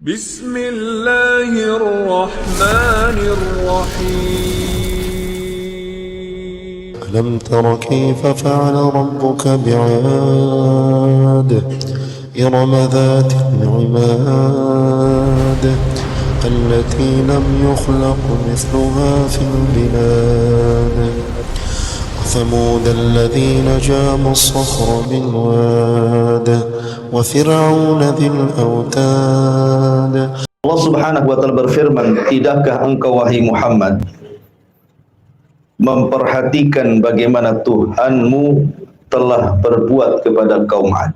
بسم الله الرحمن الرحيم ألم تر كيف فعل ربك بعاد إرم ذات العماد التي لم يخلق مثلها في البلاد وثمود الذين جابوا الصخر بالواد وفرعون ذي الأوتاد. Allah Subhanahu wa taala berfirman, tidakkah engkau wahai Muhammad memperhatikan bagaimana Tuhanmu telah berbuat kepada kaum Ad.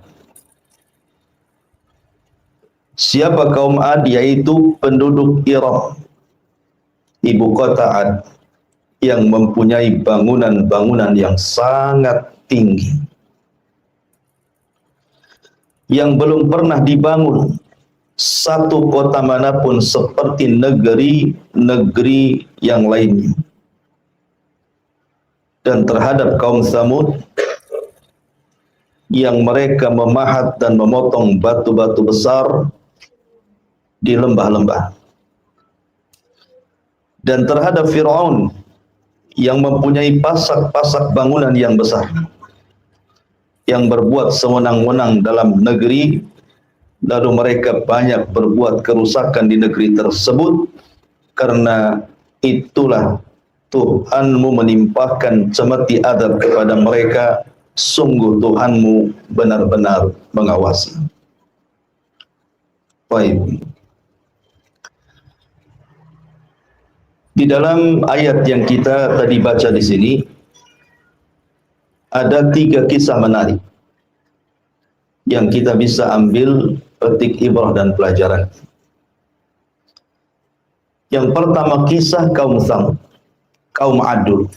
Siapa kaum Ad? Yaitu penduduk Iram, ibu kota Ad, yang mempunyai bangunan-bangunan yang sangat tinggi, yang belum pernah dibangun satu kota manapun seperti negeri-negeri yang lainnya. Dan terhadap kaum Tsamud yang mereka memahat dan memotong batu-batu besar di lembah-lembah. Dan terhadap Fir'aun yang mempunyai pasak-pasak bangunan yang besar, yang berbuat sewenang-wenang dalam negeri, lalu mereka banyak berbuat kerusakan di negeri tersebut. Karena itulah Tuhanmu menimpakan cemeti adab kepada mereka. Sungguh Tuhanmu benar-benar mengawasi. Baik. Di dalam ayat yang kita tadi baca di sini ada 3 kisah menarik yang kita bisa ambil petik ibrah dan pelajaran. Yang pertama kisah kaum Tsamud, kaum Adul.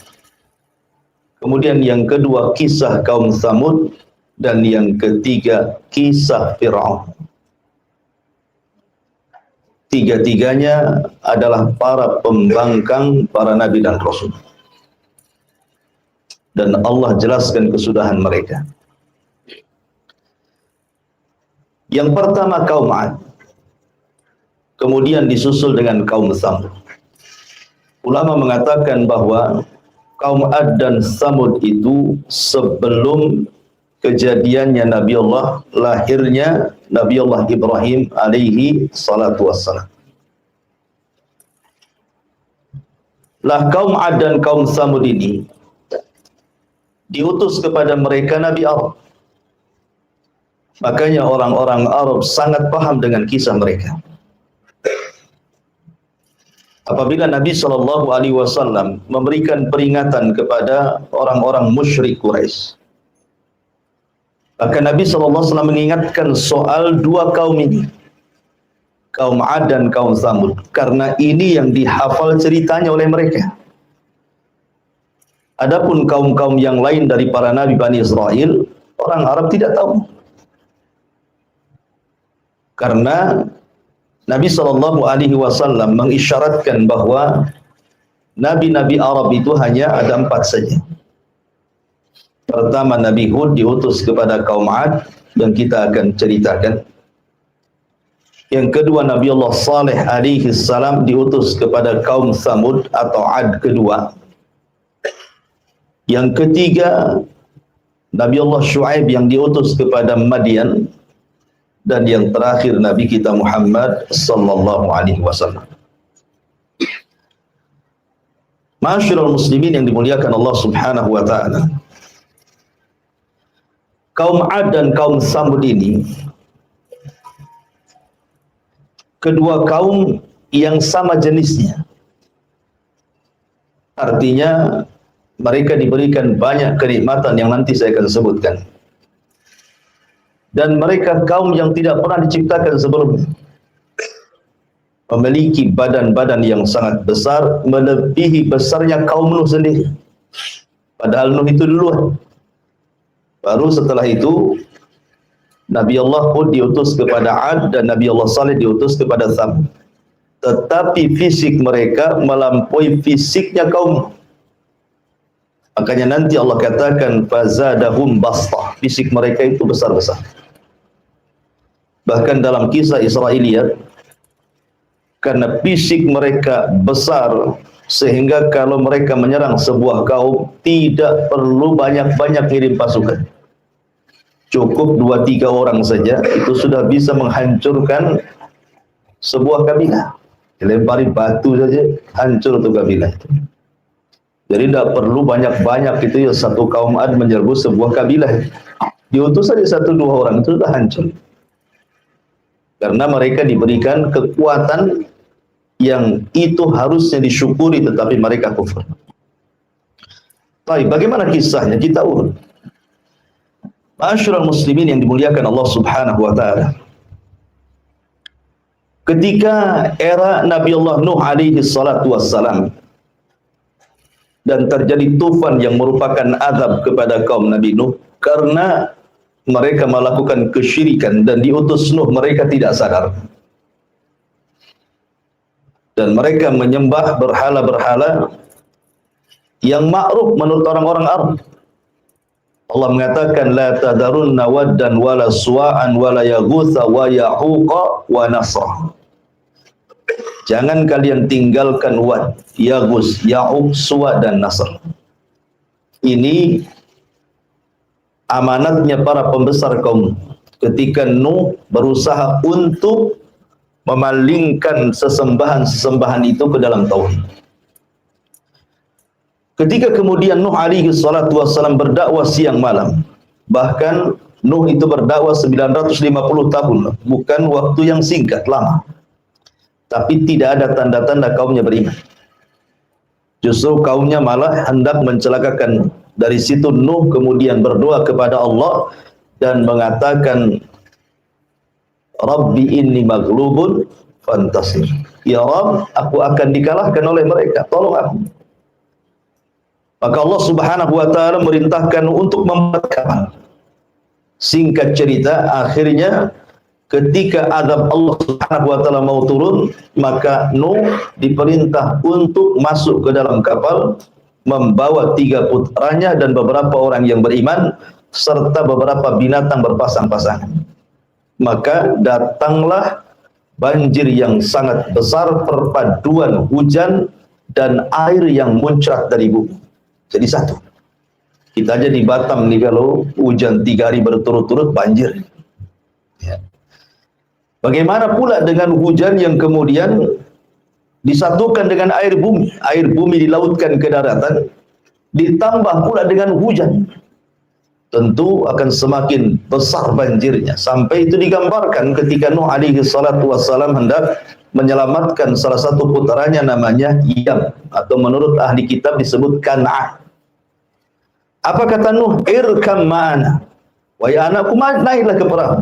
Kemudian yang kedua kisah kaum Tsamud, dan yang ketiga kisah Fir'aun. Tiga-tiganya adalah para pembangkang para nabi dan rasul. Dan Allah jelaskan kesudahan mereka. Yang pertama kaum Ad, kemudian disusul dengan kaum Tsamud. Ulama mengatakan bahwa kaum Ad dan Tsamud itu sebelum kejadiannya Nabi Allah, lahirnya Nabi Allah Ibrahim alaihi salatu wassalam. Lah kaum Ad dan kaum Tsamud ini diutus kepada mereka Nabi Allah. Makanya orang-orang Arab sangat paham dengan kisah mereka. Apabila Nabi SAW memberikan peringatan kepada orang-orang musyrik Quraisy, maka Nabi SAW mengingatkan soal 2 kaum ini, kaum Ad dan kaum Tsamud, karena ini yang dihafal ceritanya oleh mereka. Adapun kaum-kaum yang lain dari para nabi Bani Israel, orang Arab tidak tahu. Karena Nabi SAW mengisyaratkan bahwa nabi-nabi Arab itu hanya ada 4 saja. Pertama, Nabi Hud diutus kepada kaum Ad yang kita akan ceritakan. Yang kedua, Nabi Allah Saleh alaihi salam diutus kepada kaum Tsamud atau Ad kedua. Yang ketiga, Nabi Allah Shu'aib yang diutus kepada Madian. Dan yang terakhir Nabi kita Muhammad sallallahu alaihi wasallam. Ma'asyiral muslimin yang dimuliakan Allah Subhanahu wa taala. Kaum Ad dan kaum Tsamud ini kedua kaum yang sama jenisnya. Artinya mereka diberikan banyak kenikmatan yang nanti saya akan sebutkan. Dan mereka kaum yang tidak pernah diciptakan sebelumnya. Memiliki badan-badan yang sangat besar, melebihi besarnya kaum Nuh sendiri. Padahal Nuh itu duluan. Baru setelah itu Nabi Allah Hud diutus kepada Ad dan Nabi Allah Saleh diutus kepada Tsamud. Tetapi fisik mereka melampaui fisiknya kaum. Makanya nanti Allah katakan fazadahum bastah. Fisik mereka itu besar-besar. Bahkan dalam kisah Israiliyat karena fisik mereka besar, sehingga kalau mereka menyerang sebuah kaum tidak perlu banyak-banyak kirim pasukan. Cukup 2-3 orang saja itu sudah bisa menghancurkan sebuah kabilah. Dilempari batu saja hancur tuh kabilah itu. Jadi tidak perlu banyak-banyak itu ya, satu kaum Ad menyerbu sebuah kabilah. Diutus saja 1-2 orang itu sudah hancur. Karena mereka diberikan kekuatan yang itu harusnya disyukuri, tetapi mereka kufur. Baik, bagaimana kisahnya? Kita urut. Ma'asyiral muslimin yang dimuliakan Allah Subhanahu wa taala. Ketika era Nabi Allah Nuh alaihi salatu wassalam, dan terjadi tufan yang merupakan azab kepada kaum Nabi Nuh karena mereka melakukan kesyirikan dan diutus Nuh, mereka tidak sadar. Dan mereka menyembah berhala-berhala yang ma'ruf menurut orang-orang Arab. Allah mengatakan la tadarunna waddan wala suwa'an wala yaghutsa wa yahuqa wa nasra. Jangan kalian tinggalkan Wad, Yaghus, Ya'uq, Suwa dan Nasr. Ini amanatnya para pembesar kaum ketika Nuh berusaha untuk memalingkan sesembahan-sesembahan itu ke dalam tauhid. Ketika kemudian Nuh alaihi salatu wassalam berdakwah siang malam, bahkan Nuh itu berdakwah 950 tahun, bukan waktu yang singkat, lama. Tapi tidak ada tanda-tanda kaumnya beriman. Justru kaumnya malah hendak mencelakakan. Dari situ Nuh kemudian berdoa kepada Allah dan mengatakan, Rabbi inni maghlubun fantasir. Ya Rabb, aku akan dikalahkan oleh mereka, tolong aku. Maka Allah Subhanahu wa taala merintahkan untuk membuat kapal. Singkat cerita, akhirnya ketika azab Allah Subhanahu wa taala mau turun, maka Nuh diperintah untuk masuk ke dalam kapal membawa 3 putranya dan beberapa orang yang beriman serta beberapa binatang berpasang-pasangan. Maka datanglah banjir yang sangat besar, perpaduan hujan dan air yang muncrat dari bumi. Jadi satu. Kita aja di Batam nih kalau hujan 3 hari berturut-turut banjir. Ya. Bagaimana pula dengan hujan yang kemudian disatukan dengan air bumi? Air bumi dilautkan ke daratan, ditambah pula dengan hujan. Tentu akan semakin besar banjirnya. Sampai itu digambarkan ketika Nuh alaihi salatu wassalam hendak menyelamatkan salah satu putranya namanya Yam, atau menurut ahli kitab disebut Kan'an. Apa kata Nuh? Irkam ma'ana. Wahai anakku, naiklah ke perahu.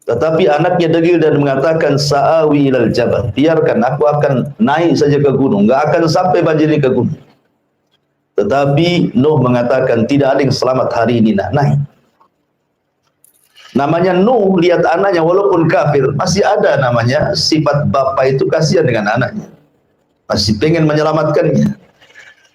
Tetapi anaknya degil dan mengatakan sa'awi ilal jabal. Biarkan aku akan naik saja ke gunung, enggak akan sampai banjir ini ke gunung. Tetapi Nuh mengatakan tidak ada yang selamat hari ini, nak naik. Namanya Nuh, lihat anaknya walaupun kafir, masih ada namanya sifat bapak itu kasihan dengan anaknya. Masih pengen menyelamatkannya.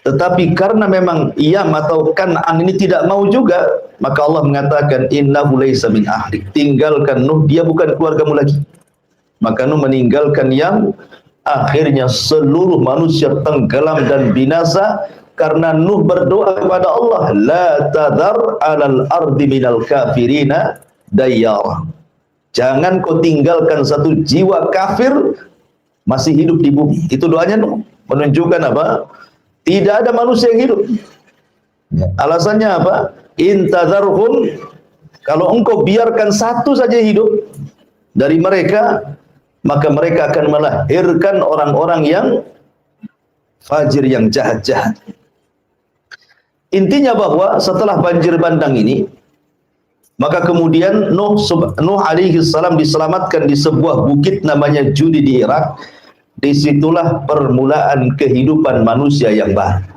Tetapi karena memang Yam atau Kan'an ini tidak mau juga, maka Allah mengatakan innahu laysa min ahlik. Tinggalkan Nuh, dia bukan keluargamu lagi. Maka Nuh meninggalkan Yam, akhirnya seluruh manusia tenggelam dan binasa karena Nuh berdoa kepada Allah, la tadhar 'alal ardi minal kafirina dayyara. Jangan kau tinggalkan satu jiwa kafir masih hidup di bumi. Itu doanya Nuh, menunjukkan apa? Tidak ada manusia yang hidup. Alasannya apa? Intadharhum, kalau engkau biarkan satu saja hidup dari mereka, maka mereka akan melahirkan orang-orang yang fajir, yang jahat-jahat. Intinya bahwa setelah banjir bandang ini, maka kemudian Nuh alaihi salam diselamatkan di sebuah bukit namanya Judi di Irak. Disitulah permulaan kehidupan manusia yang baru.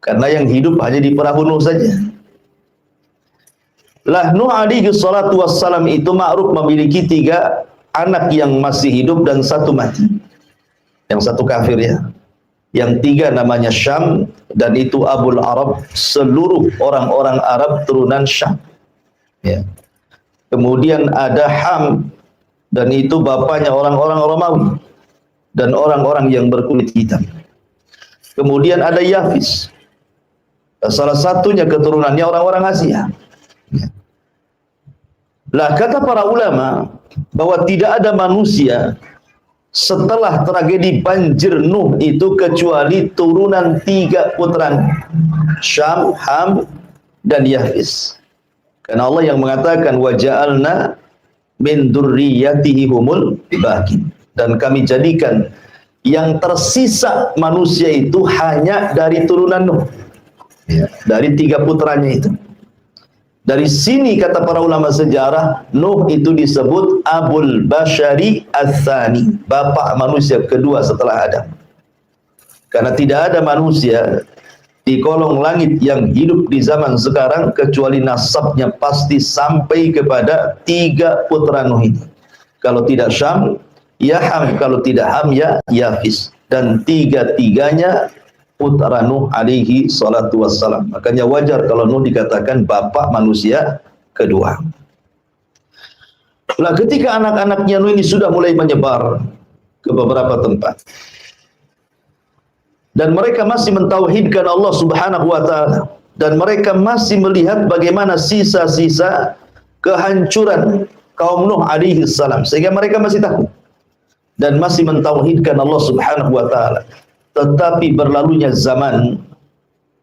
Karena yang hidup hanya di perahu Nuh saja. Lah Nuh alaihi salatu wassalam itu ma'ruf memiliki 3 anak yang masih hidup dan 1 mati. Yang 1 kafir ya. Yang 3 namanya Syam, dan itu Abul Arab, seluruh orang-orang Arab turunan Syam. Ya. Kemudian ada Ham, dan itu bapaknya orang-orang Romawi. dan orang-orang yang berkulit hitam. Kemudian ada Yafis. Salah satunya keturunannya orang-orang Asia. Lah kata para ulama bahwa tidak ada manusia setelah tragedi banjir Nuh itu kecuali turunan 3 putra, Syam, Ham, dan Yafis. Karena Allah yang mengatakan wa ja'alna min dzurriyyatihi humul baqin, dan kami jadikan yang tersisa manusia itu hanya dari turunan Nuh, dari 3 putranya itu. Dari sini kata para ulama sejarah, Nuh itu disebut Abul Bashari Ats-Tsani, bapak manusia kedua setelah Adam. Karena tidak ada manusia di kolong langit yang hidup di zaman sekarang kecuali nasabnya pasti sampai kepada 3 putra Nuh ini. Kalau tidak Syam, ya Ham, kalau tidak Ham, ya Yafis. Dan 3-tiganya putra Nuh alaihi salatu wassalam. Makanya wajar kalau Nuh dikatakan bapak manusia kedua. Nah, ketika anak-anaknya Nuh ini sudah mulai menyebar ke beberapa tempat, dan mereka masih mentauhidkan Allah Subhanahu wa taala, dan mereka masih melihat bagaimana sisa-sisa kehancuran kaum Nuh alaihi salam, sehingga mereka masih takut dan masih mentauhidkan Allah Subhanahu wa taala. Tetapi berlalunya zaman,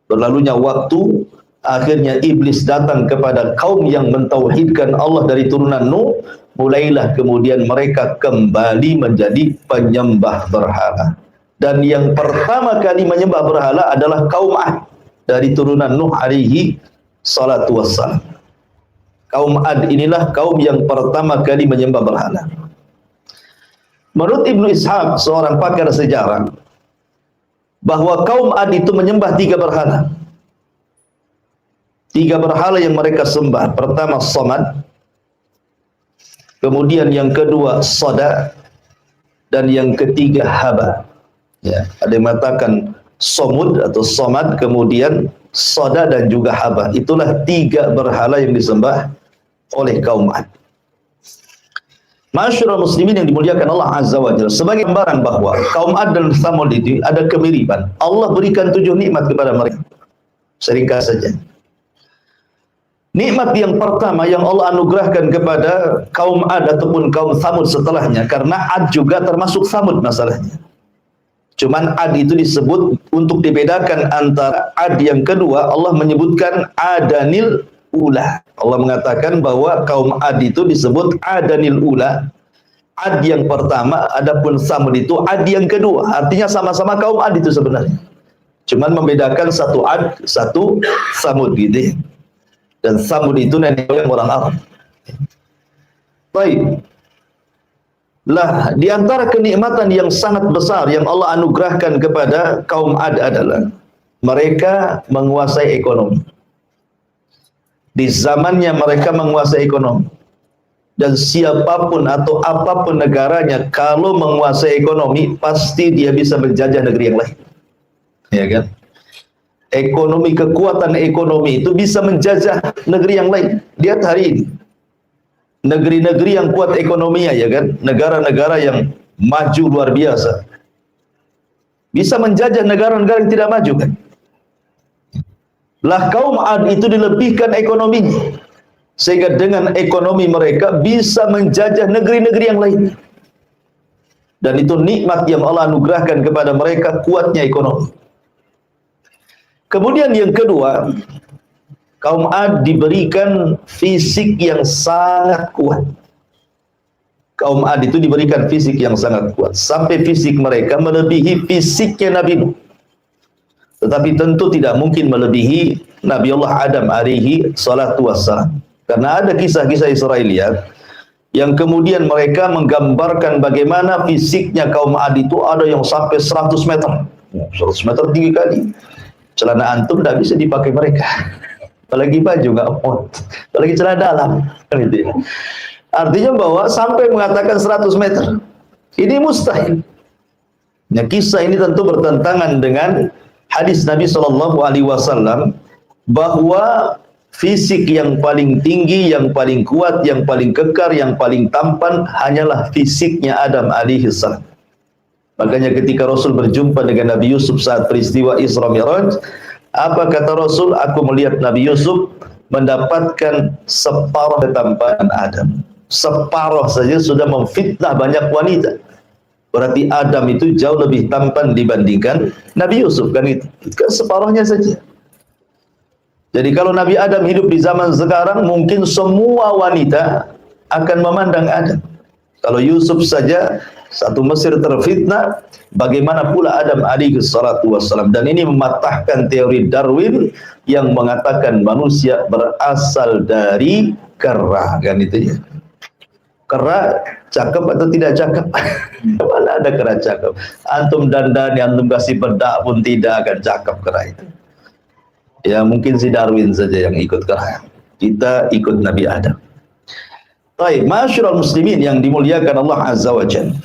berlalunya waktu, akhirnya iblis datang kepada kaum yang mentauhidkan Allah dari turunan Nuh. Mulailah kemudian mereka kembali menjadi penyembah berhala. Dan yang pertama kali menyembah berhala adalah kaum Ad dari turunan Nuh alaihi salatu wassalam. Kaum Ad inilah kaum yang pertama kali menyembah berhala. Menurut Ibnu Ishaq, seorang pakar sejarah, bahwa kaum Ad itu menyembah 3 berhala. 3 berhala yang mereka sembah. Pertama Samad, kemudian yang kedua Soda, dan yang ketiga Haba. Ya, ada yang mengatakan Somud atau Somad, kemudian Soda, dan juga Haba. Itulah 3 berhala yang disembah oleh kaum Ad. Masyarul muslimin yang dimuliakan Allah Azza wa Jalla, sebagai gambaran bahwa kaum Ad dan Tsamud itu ada kemiripan. Allah berikan 7 nikmat kepada mereka. Seringkas saja. Nikmat yang pertama yang Allah anugerahkan kepada kaum Ad ataupun kaum Tsamud setelahnya, karena Ad juga termasuk Tsamud masalahnya. Cuman Ad itu disebut untuk dibedakan antara Ad yang kedua, Allah menyebutkan Adanil Ula. Allah mengatakan bahwa kaum Ad itu disebut Adanil Ula, Ad yang pertama, adapun Tsamud itu Ad yang kedua. Artinya sama-sama kaum Ad itu sebenarnya. Cuman membedakan satu Ad, satu Tsamud gitu. Dan Tsamud itu nenek moyang orang Arab. Baik. Lah, di antara kenikmatan yang sangat besar yang Allah anugerahkan kepada kaum Ad adalah mereka menguasai ekonomi. Di zamannya mereka menguasai ekonomi. Dan siapapun atau apapun negaranya, kalau menguasai ekonomi, pasti dia bisa menjajah negeri yang lain. Ya kan? Ekonomi, kekuatan ekonomi itu bisa menjajah negeri yang lain. Lihat hari ini. Negeri-negeri yang kuat ekonominya, ya kan? Negara-negara yang maju luar biasa. Bisa menjajah negara-negara yang tidak maju, kan? Lah kaum Ad itu dilebihkan ekonominya, sehingga dengan ekonomi mereka bisa menjajah negeri-negeri yang lain. Dan itu nikmat yang Allah anugerahkan kepada mereka, kuatnya ekonomi. Kemudian yang kedua, kaum Ad diberikan fisik yang sangat kuat. Kaum Ad itu diberikan fisik yang sangat kuat, sampai fisik mereka melebihi fisiknya Nabi Nuh. Tetapi tentu tidak mungkin melebihi Nabi Allah Adam alaihi salatu wassalam. Karena ada kisah-kisah Israiliyat yang kemudian mereka menggambarkan bagaimana fisiknya kaum Ad itu ada yang sampai 100 meter. 100 meter tinggi kali. Celana antum tidak bisa dipakai mereka. Apalagi baju nggak muat. Apalagi celana dalam. Artinya bahwa sampai mengatakan 100 meter. Ini mustahil. Nah, kisah ini tentu bertentangan dengan hadis Nabi Shallallahu Alaihi Wasallam bahwa fisik yang paling tinggi, yang paling kuat, yang paling kekar, yang paling tampan hanyalah fisiknya Adam alaihi salam. Makanya ketika Rasul berjumpa dengan Nabi Yusuf saat peristiwa Isra Mi'raj, apa kata Rasul? Aku melihat Nabi Yusuf mendapatkan separuh ketampanan Adam. Separuh saja sudah memfitnah banyak wanita. Berarti Adam itu jauh lebih tampan dibandingkan Nabi Yusuf, kan itu kan separuhnya saja. Jadi kalau Nabi Adam hidup di zaman sekarang, mungkin semua wanita akan memandang Adam. Kalau Yusuf saja satu Mesir terfitnah, bagaimana pula Adam alaihi salatu wassalam. Dan ini mematahkan teori Darwin yang mengatakan manusia berasal dari kera, kan itu ya. Kera cakep atau tidak cakep? Mana ada kera cakep? Antum dandan, antum kasih bedak pun tidak akan cakep kera itu. Ya mungkin si Darwin saja yang ikut kera. Kita ikut Nabi Adam. Baik, masyarul muslimin yang dimuliakan Allah Azza wa Jalla.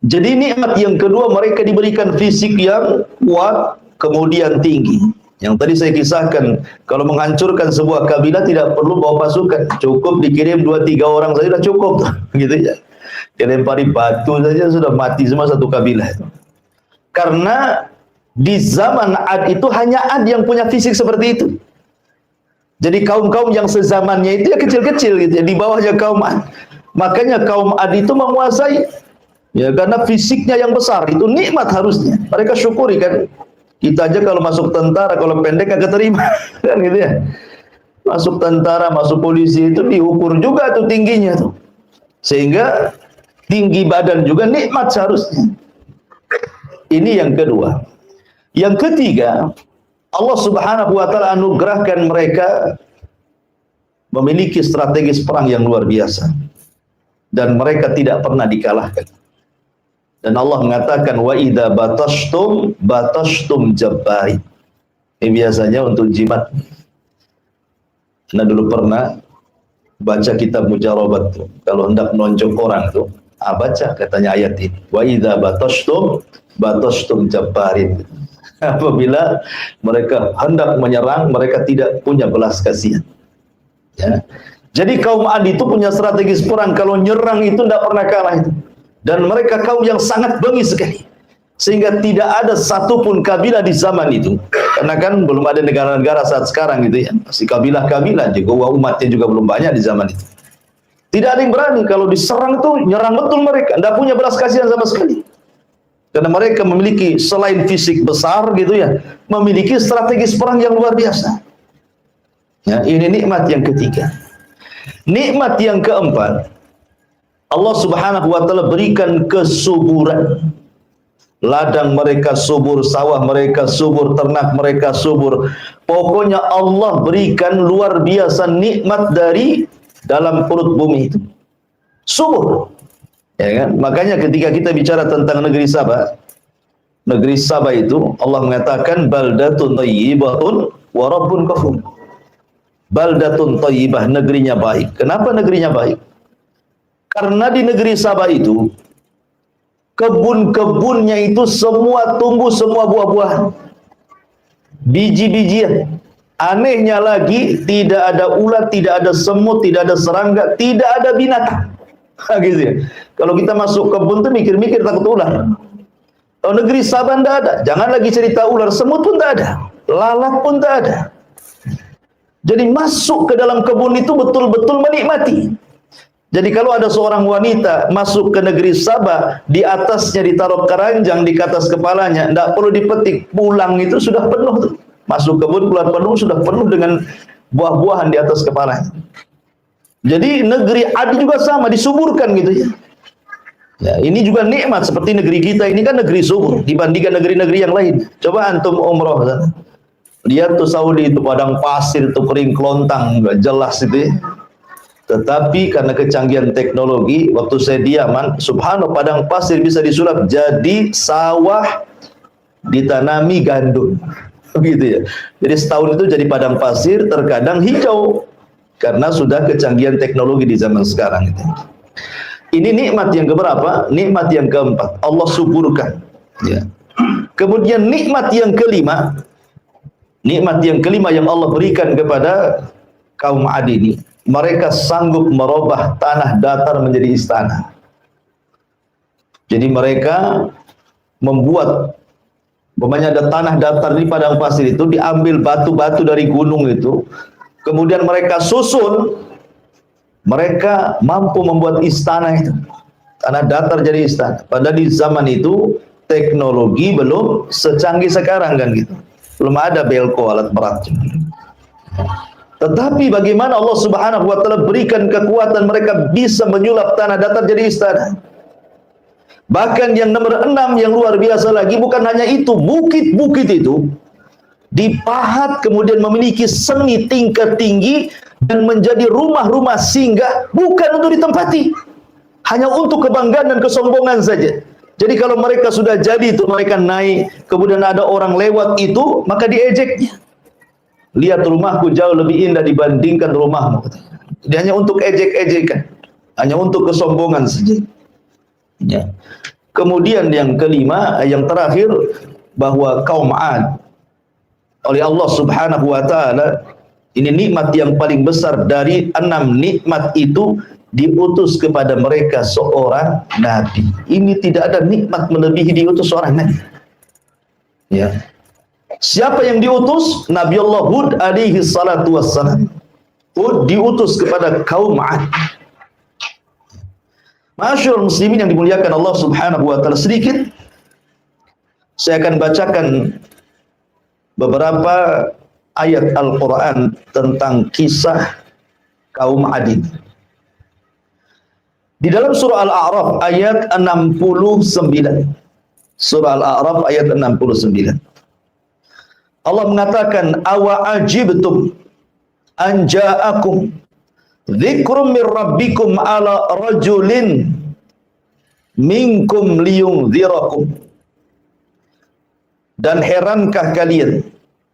Jadi nikmat yang kedua, mereka diberikan fisik yang kuat, kemudian tinggi. Yang tadi saya kisahkan, kalau menghancurkan sebuah kabilah tidak perlu bawa pasukan, cukup dikirim 2-3 orang saja sudah cukup, gitu ya. Dilempari batu saja sudah mati semua satu kabilah. Karena di zaman Ad itu hanya Ad yang punya fisik seperti itu. Jadi kaum-kaum yang sezamannya itu ya kecil-kecil gitu ya, di bawahnya kaum Ad. Makanya kaum Ad itu menguasai, ya karena fisiknya yang besar, itu nikmat harusnya. Mereka syukuri kan. Kita aja kalau masuk tentara, kalau pendek agak terima, kan gitu ya. Masuk tentara, masuk polisi itu diukur juga tuh tingginya tuh. Sehingga tinggi badan juga nikmat seharusnya. Ini yang kedua. Yang ketiga, Allah Subhanahu wa taala anugerahkan mereka memiliki strategis perang yang luar biasa. Dan mereka tidak pernah dikalahkan. Dan Allah mengatakan wa idza batashtum jabbari. Ini biasanya untuk jimat. Nah dulu pernah baca kitab Mujarabat tuh. Kalau hendak nonjok orang tuh, baca katanya ayat ini. Wa idza batashtum jabbarin. Apabila mereka hendak menyerang, mereka tidak punya belas kasihan. Ya. Jadi kaum Ad itu punya strategis perang, kalau nyerang itu tidak pernah kalah itu. Dan mereka kaum yang sangat bengis sekali. Sehingga tidak ada satupun kabilah di zaman itu. Karena kan belum ada negara-negara saat sekarang gitu ya. Masih kabilah-kabilah juga, umatnya juga belum banyak di zaman itu. Tidak ada yang berani, kalau diserang itu nyerang betul mereka. Tidak punya belas kasihan sama sekali. Karena mereka memiliki selain fisik besar gitu ya, memiliki strategis perang yang luar biasa. Ya, ini nikmat yang ketiga. Nikmat yang keempat, Allah Subhanahu wa taala berikan kesuburan. Ladang mereka subur, sawah mereka subur, ternak mereka subur. Pokoknya Allah berikan luar biasa nikmat dari dalam perut bumi itu. Subur. Ya kan? Makanya ketika kita bicara tentang negeri Sabah itu Allah mengatakan baldatun thayyibatun wa rabbun ghafur. Baldatun thayyibah, negerinya baik. Kenapa negerinya baik? Karena di negeri Sabah itu kebun-kebunnya itu semua tumbuh semua buah-buahan, biji-bijian. Anehnya lagi tidak ada ulat, tidak ada semut, tidak ada serangga, tidak ada binatang. Gitu ya. Kalau kita masuk kebun tuh mikir-mikir takut ular. Kalau negeri Sabah tidak ada. Jangan lagi cerita ular, semut pun tidak ada, lalat pun tidak ada. Jadi masuk ke dalam kebun itu betul-betul menikmati. Jadi kalau ada seorang wanita masuk ke negeri Sabah, di atasnya ditaruh keranjang di atas kepalanya, tidak perlu dipetik, pulang itu sudah penuh tuh. Masuk kebun keluar penuh, sudah penuh dengan buah-buahan di atas kepalanya. Jadi negeri Ad juga sama, disuburkan gitu ya. Ya, ini juga nikmat seperti negeri kita ini kan negeri subur dibandingkan negeri-negeri yang lain. Coba antum umroh sana. Lihat tuh Saudi itu padang pasir itu kering kelontang, nggak jelas itu ya. Tetapi karena kecanggihan teknologi, waktu saya di Yaman, subhanallah padang pasir bisa disulap jadi sawah ditanami gandum. Gitu ya. Jadi setahun itu jadi padang pasir, terkadang hijau. Karena sudah kecanggihan teknologi di zaman sekarang itu. Ini nikmat yang keberapa? Nikmat yang keempat. Allah suburkan. Ya. Kemudian nikmat yang kelima. Nikmat yang kelima yang Allah berikan kepada kaum Ad ini. Mereka sanggup merubah tanah datar menjadi istana. Jadi mereka membuat, umpamanya ada tanah datar di padang pasir itu, diambil batu-batu dari gunung itu, kemudian mereka susun, mereka mampu membuat istana itu. Tanah datar jadi istana. Padahal di zaman itu teknologi belum secanggih sekarang kan gitu. Belum ada belko, alat berat. Tetapi bagaimana Allah Subhanahu wa taala berikan kekuatan mereka bisa menyulap tanah datar jadi istana. Bahkan yang nomor 6 yang luar biasa lagi, bukan hanya itu, bukit-bukit itu dipahat kemudian memiliki seni tingkat tinggi dan menjadi rumah-rumah singgah, bukan untuk ditempati, hanya untuk kebanggaan dan kesombongan saja. Jadi kalau mereka sudah jadi itu, mereka naik, kemudian ada orang lewat itu, maka diejeknya. Lihat rumahku jauh lebih indah dibandingkan rumahmu. Dia hanya untuk ejek-ejekan, hanya untuk kesombongan saja. Ya. Kemudian yang kelima, yang terakhir, bahwa kaum Ad oleh Allah Subhanahu wa taala, ini nikmat yang paling besar dari 6 nikmat itu, diutus kepada mereka seorang nabi. Ini tidak ada nikmat melebihi diutus seorang nabi. Ya. Siapa yang diutus? Nabi Allah Hud alaihi salatu wassalam. Hud diutus kepada kaum Ad. Masyaallah muslimin yang dimuliakan Allah Subhanahu wa taala, sedikit saya akan bacakan beberapa ayat Al-Qur'an tentang kisah kaum Ad. Di dalam surah Al-A'raf ayat 69. Surah Al-A'raf ayat 69. Allah mengatakan, awa ajibtum an ja'akum dzikrum min rabbikum ala rajulin minkum liyunzirakum. Dan herankah kalian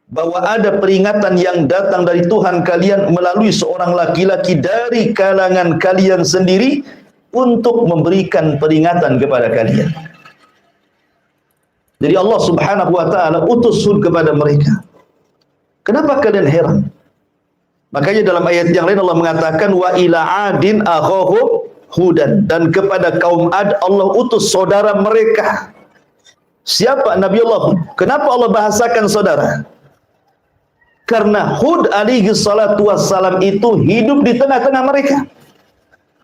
bahwa ada peringatan yang datang dari Tuhan kalian melalui seorang laki-laki dari kalangan kalian sendiri untuk memberikan peringatan kepada kalian. Jadi Allah Subhanahu wa taala utus Hud kepada mereka. Kenapa kalian heran? Makanya dalam ayat yang lain Allah mengatakan, wa ila adin akhahum hudan, dan kepada kaum Ad Allah utus saudara mereka. Siapa? Nabi Allah Hud. Kenapa Allah bahasakan saudara? Karena Hud alaihi salatu wassalam itu hidup di tengah-tengah mereka.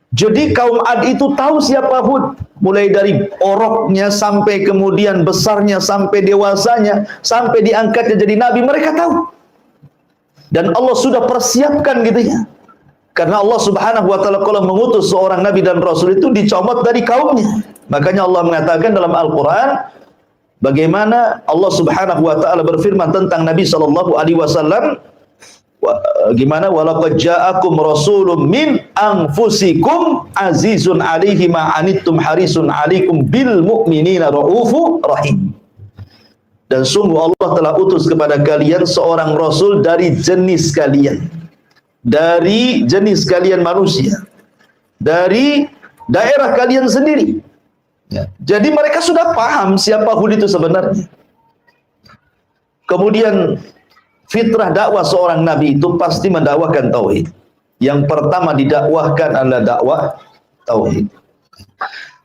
Jadi kaum Ad itu tahu siapa Hud, mulai dari oroknya sampai kemudian besarnya, sampai dewasanya, sampai diangkatnya jadi nabi, mereka tahu. Dan Allah sudah persiapkan gitu ya. Karena Allah Subhanahu wa taala kalau mengutus seorang nabi dan rasul itu dicomot dari kaumnya. Makanya Allah mengatakan dalam Al-Qur'an, bagaimana Allah Subhanahu wa taala berfirman tentang Nabi sallallahu alaihi wasallam, gimana, walaqad ja'akum rasulun min anfusikum azizun 'alaihi ma anittum harisun 'alaikum bil mu'minina raufur rahim. Dan sungguh Allah telah utus kepada kalian seorang rasul dari jenis kalian, dari jenis kalian manusia, dari daerah kalian sendiri. Ya. Jadi mereka sudah paham siapa Hud itu sebenarnya. Kemudian fitrah dakwah seorang nabi itu pasti mendakwakan tauhid. Yang pertama didakwahkan adalah dakwah tauhid.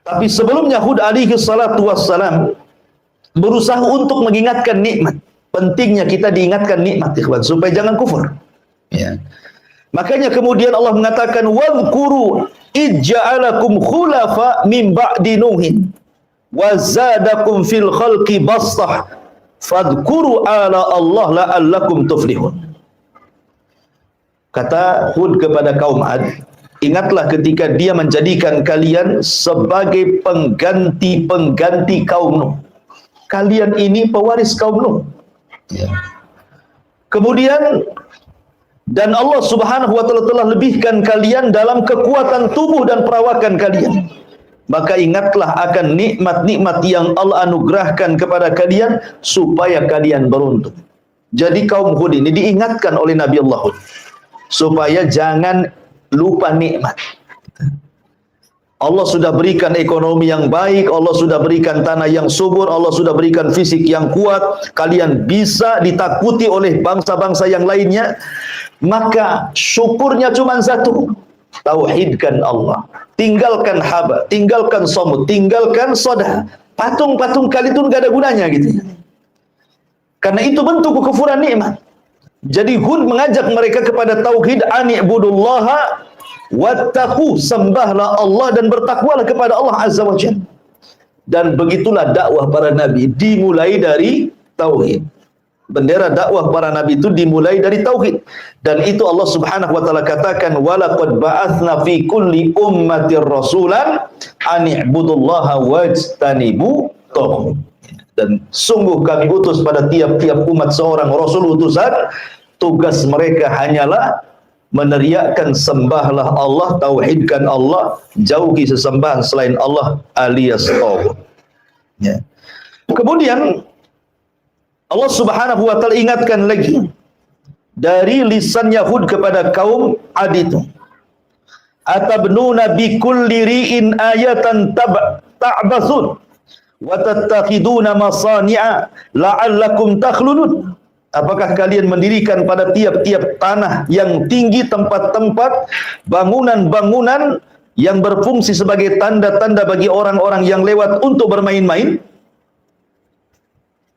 Tapi sebelumnya Hud alaihi salatu wassalam berusaha untuk mengingatkan nikmat. Pentingnya kita diingatkan nikmat, ikhwan, supaya jangan kufur. Ya. Makanya kemudian Allah mengatakan, wadhkuru ij'alakum khulafa min ba'di nuhin wa zadakum fil khalqi bastah fadhkuru ala Allah la'allakum tuflihun. Kata Hud kepada kaum Ad, ingatlah ketika dia menjadikan kalian sebagai pengganti-pengganti kaum Nuh. Kalian ini pewaris kaum Nuh. Ya. Kemudian, dan Allah Subhanahu wa taala telah lebihkan kalian dalam kekuatan tubuh dan perawakan kalian. Maka ingatlah akan nikmat-nikmat yang Allah anugerahkan kepada kalian supaya kalian beruntung. Jadi kaum Hud ini diingatkan oleh Nabi Allah Hud supaya jangan lupa nikmat. Allah sudah berikan ekonomi yang baik, Allah sudah berikan tanah yang subur, Allah sudah berikan fisik yang kuat, kalian bisa ditakuti oleh bangsa-bangsa yang lainnya. Maka syukurnya cuma satu, tauhidkan Allah, tinggalkan haba, tinggalkan somut, tinggalkan sodah, Patung-patung kalian itu nggak ada gunanya gitu. Karena itu bentuk kekufuran nikmat. Jadi Hud mengajak mereka kepada tauhid, ani'budullaha wattaqu, sembahlah Allah dan bertakwalah kepada Allah Azza wa Jalla. Dan begitulah dakwah para nabi, dimulai dari tauhid. Bendera dakwah para nabi itu dimulai dari tauhid. Dan itu Allah Subhanahu wa taala katakan, walaqad ba'atsna fi kulli ummatir rasulan ani'budullaha wajtanibu taghut. Dan sungguh kami utus pada tiap-tiap umat seorang rasul utusan, tugas mereka hanyalah meneriakkan sembahlah Allah, tauhidkan Allah, jauhi sesembahan selain Allah alias taghut. Ya. Kemudian Allah Subhanahu wa taala ingatkan lagi dari lisan Yahud kepada kaum Ad itu. Atabnuna bi kulli ri'in ayatan ta'basun wa tattakhiduna masani'a la'allakum takhludun. Apakah kalian mendirikan pada tiap-tiap tanah yang tinggi tempat-tempat bangunan-bangunan yang berfungsi sebagai tanda-tanda bagi orang-orang yang lewat untuk bermain-main?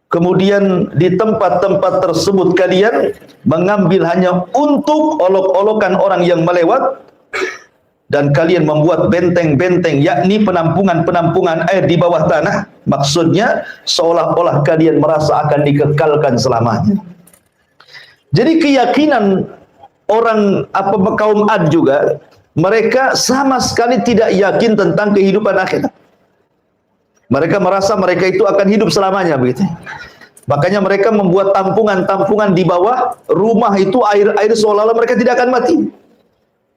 Kemudian di tempat-tempat tersebut kalian mengambil hanya untuk olok-olokan orang yang melewat, dan kalian membuat benteng-benteng, yakni penampungan-penampungan air di bawah tanah. Maksudnya seolah-olah kalian merasa akan dikekalkan selamanya. Jadi keyakinan orang kaum Ad juga, mereka sama sekali tidak yakin tentang kehidupan akhirat. Mereka merasa mereka itu akan hidup selamanya begitu. Makanya mereka membuat tampungan-tampungan di bawah rumah itu, air seolah-olah mereka tidak akan mati.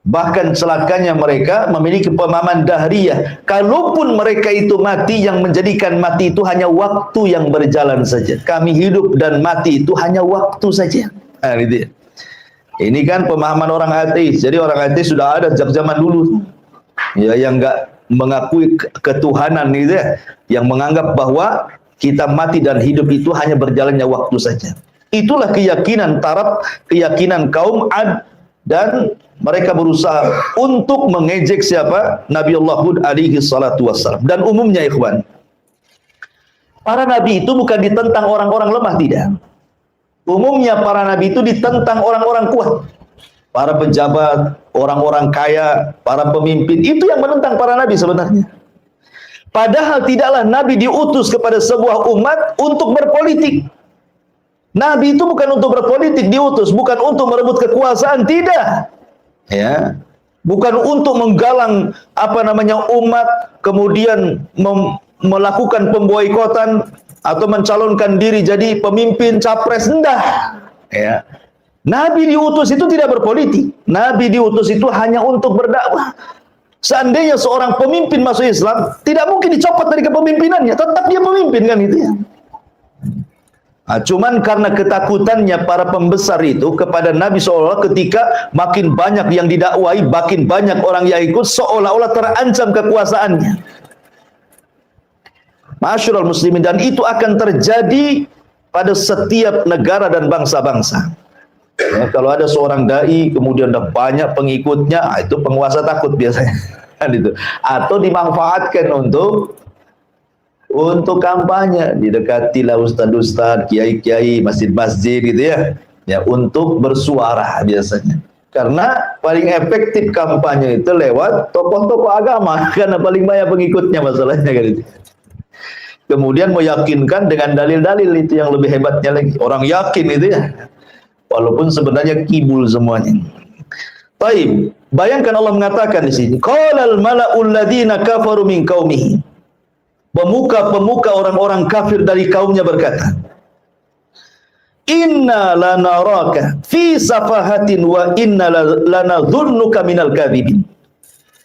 Bahkan celakanya mereka memiliki pemahaman dahriyah. Kalaupun mereka itu mati, yang menjadikan mati itu hanya waktu yang berjalan saja. Kami hidup dan mati itu hanya waktu saja. Nah, gitu ya. Ini kan pemahaman orang ateis. Jadi orang ateis sudah ada sejak zaman dulu. Ya, yang enggak mengakui ketuhanan gitu ya, yang menganggap bahwa kita mati dan hidup itu hanya berjalannya waktu saja. Itulah keyakinan taraf, keyakinan kaum Ad, dan mereka berusaha untuk mengejek siapa? Nabi Allah Hud alaihi salatu wassalam. Dan umumnya ikhwan, para nabi itu bukan ditentang orang-orang lemah, tidak. Umumnya para nabi itu ditentang orang-orang kuat. Para pejabat, orang-orang kaya, para pemimpin, itu yang menentang para nabi sebenarnya. Padahal tidaklah nabi diutus kepada sebuah umat untuk berpolitik. Nabi itu bukan untuk berpolitik diutus, bukan untuk merebut kekuasaan, tidak. Ya. Bukan untuk menggalang umat, kemudian melakukan pemboikotan atau mencalonkan diri jadi pemimpin capres, enggak. Ya. Nabi diutus itu tidak berpolitik. Nabi diutus itu hanya untuk berdakwah. Seandainya seorang pemimpin masuk Islam, tidak mungkin dicopot dari kepemimpinannya, tetap dia pemimpin kan itu ya. Nah, cuman karena ketakutannya para pembesar itu kepada Nabi, seolah ketika makin banyak yang didakwai, makin banyak orang yang ikut, seolah-olah terancam kekuasaannya. Masyarul muslimin, dan itu akan terjadi pada setiap negara dan bangsa-bangsa. Ya, kalau ada seorang dai kemudian ada banyak pengikutnya, itu penguasa takut biasanya. Kan itu. Atau dimanfaatkan untuk kampanye, didekatilah ustadz-ustadz, kiai-kiai, masjid-masjid gitu ya. Ya, untuk bersuara biasanya. Karena paling efektif kampanye itu lewat tokoh-tokoh agama, karena paling banyak pengikutnya masalahnya kan itu. Kemudian meyakinkan dengan dalil-dalil, itu yang lebih hebatnya lagi. Orang yakin itu ya. Walaupun sebenarnya kibul semuanya. Taib, bayangkan Allah mengatakan di sini, qalal mala'ul ladzina kafaru min qaumihi. Pemuka-pemuka orang-orang kafir dari kaumnya berkata, inna lanaraka fi safahatin wa inna lanadhunnuka minal kadhibin.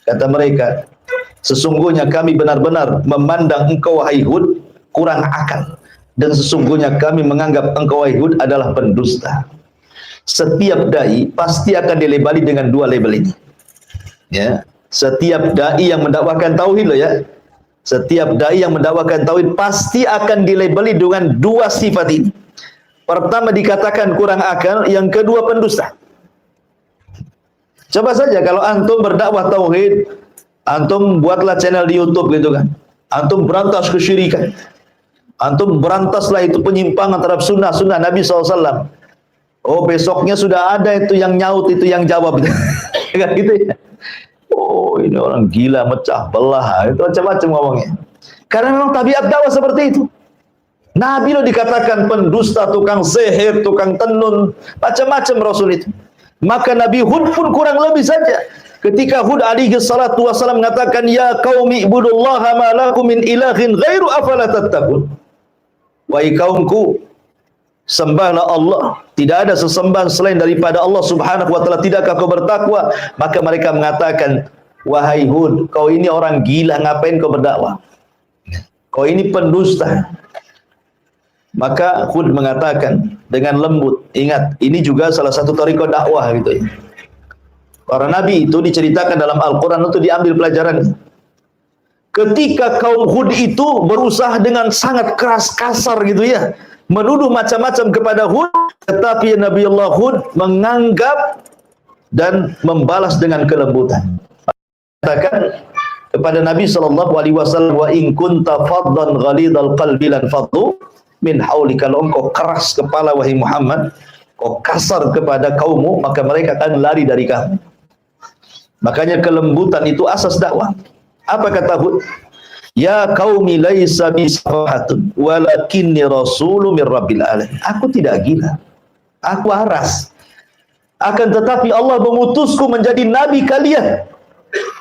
Kata mereka, sesungguhnya kami benar-benar memandang engkau wahai Hud kurang akal, dan sesungguhnya kami menganggap engkau wahai Hud adalah pendusta. Setiap dai pasti akan dilabeli dengan dua label ini. Ya, setiap dai yang mendakwakan tauhid loh ya. Setiap dai yang mendakwakan tauhid pasti akan dilabeli dengan dua sifat ini. Pertama dikatakan kurang akal, yang kedua pendusta. Coba saja kalau antum berdakwah tauhid, antum buatlah channel di YouTube gitu kan. Antum berantas kesyirikan. Antum berantaslah itu penyimpangan terhadap sunnah-sunnah Nabi SAW. Oh, besoknya sudah ada itu yang nyaut, itu yang jawab. Kan gitu ya. Oh, ini orang gila, mecah belah. Itu macam-macam ngomongnya. Karena memang tabiat dakwah seperti itu. Nabi lo dikatakan pendusta, tukang sihir, tukang tenun, macam-macam Rasul itu. Maka Nabi Hud pun kurang lebih saja. Ketika Hud alaihi salatu wasallam mengatakan, ya qaumi ibudullaha ma lakum min ilahin ghairu afala tattaqun. Wahai kaumku, sembahlah Allah, tidak ada sesembahan selain daripada Allah Subhanahu wa taala, tidakkah kau bertakwa? Maka mereka mengatakan, wahai Hud, kau ini orang gila, ngapain kau berdakwah? Kau ini pendusta. Maka Hud mengatakan dengan lembut, ingat, ini juga salah satu tariqah dakwah gitu ya. Para nabi itu diceritakan dalam Al-Quran untuk diambil pelajaran. Ketika kaum Hud itu berusaha dengan sangat keras, kasar gitu ya, menuduh macam-macam kepada Hud, tetapi Nabi Allah Hud menganggap dan membalas dengan kelembutan. Katakan kepada Nabi SAW, wa in kunta faddan ghalidhal qalbi lan faddu min hauli. Kalau engkau keras kepala wahai Muhammad, kau kasar kepada kaummu, maka mereka akan lari dari kamu. Makanya kelembutan itu asas dakwah. Apa kata Hud? Ya qaumi laisa bi safahatun walakinni rasulun min rabbil alamin. Aku tidak gila, aku waras. Akan tetapi Allah mengutusku menjadi nabi kalian,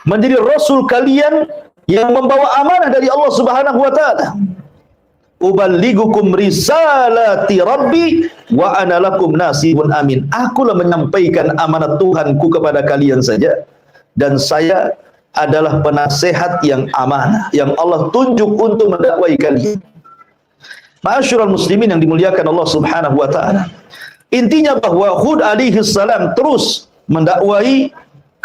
menjadi rasul kalian yang membawa amanah dari Allah Subhanahu wa taala. Uballigukum risalati rabbi wa ana lakum nasibun amin. Akulah menyampaikan amanat Tuhanku kepada kalian saja, dan saya adalah penasehat yang amanah yang Allah tunjuk untuk mendakwai kalian. Ma'asyiral muslimin yang dimuliakan Allah Subhanahu wa taala. Intinya bahwa Hud alaihi salam terus mendakwai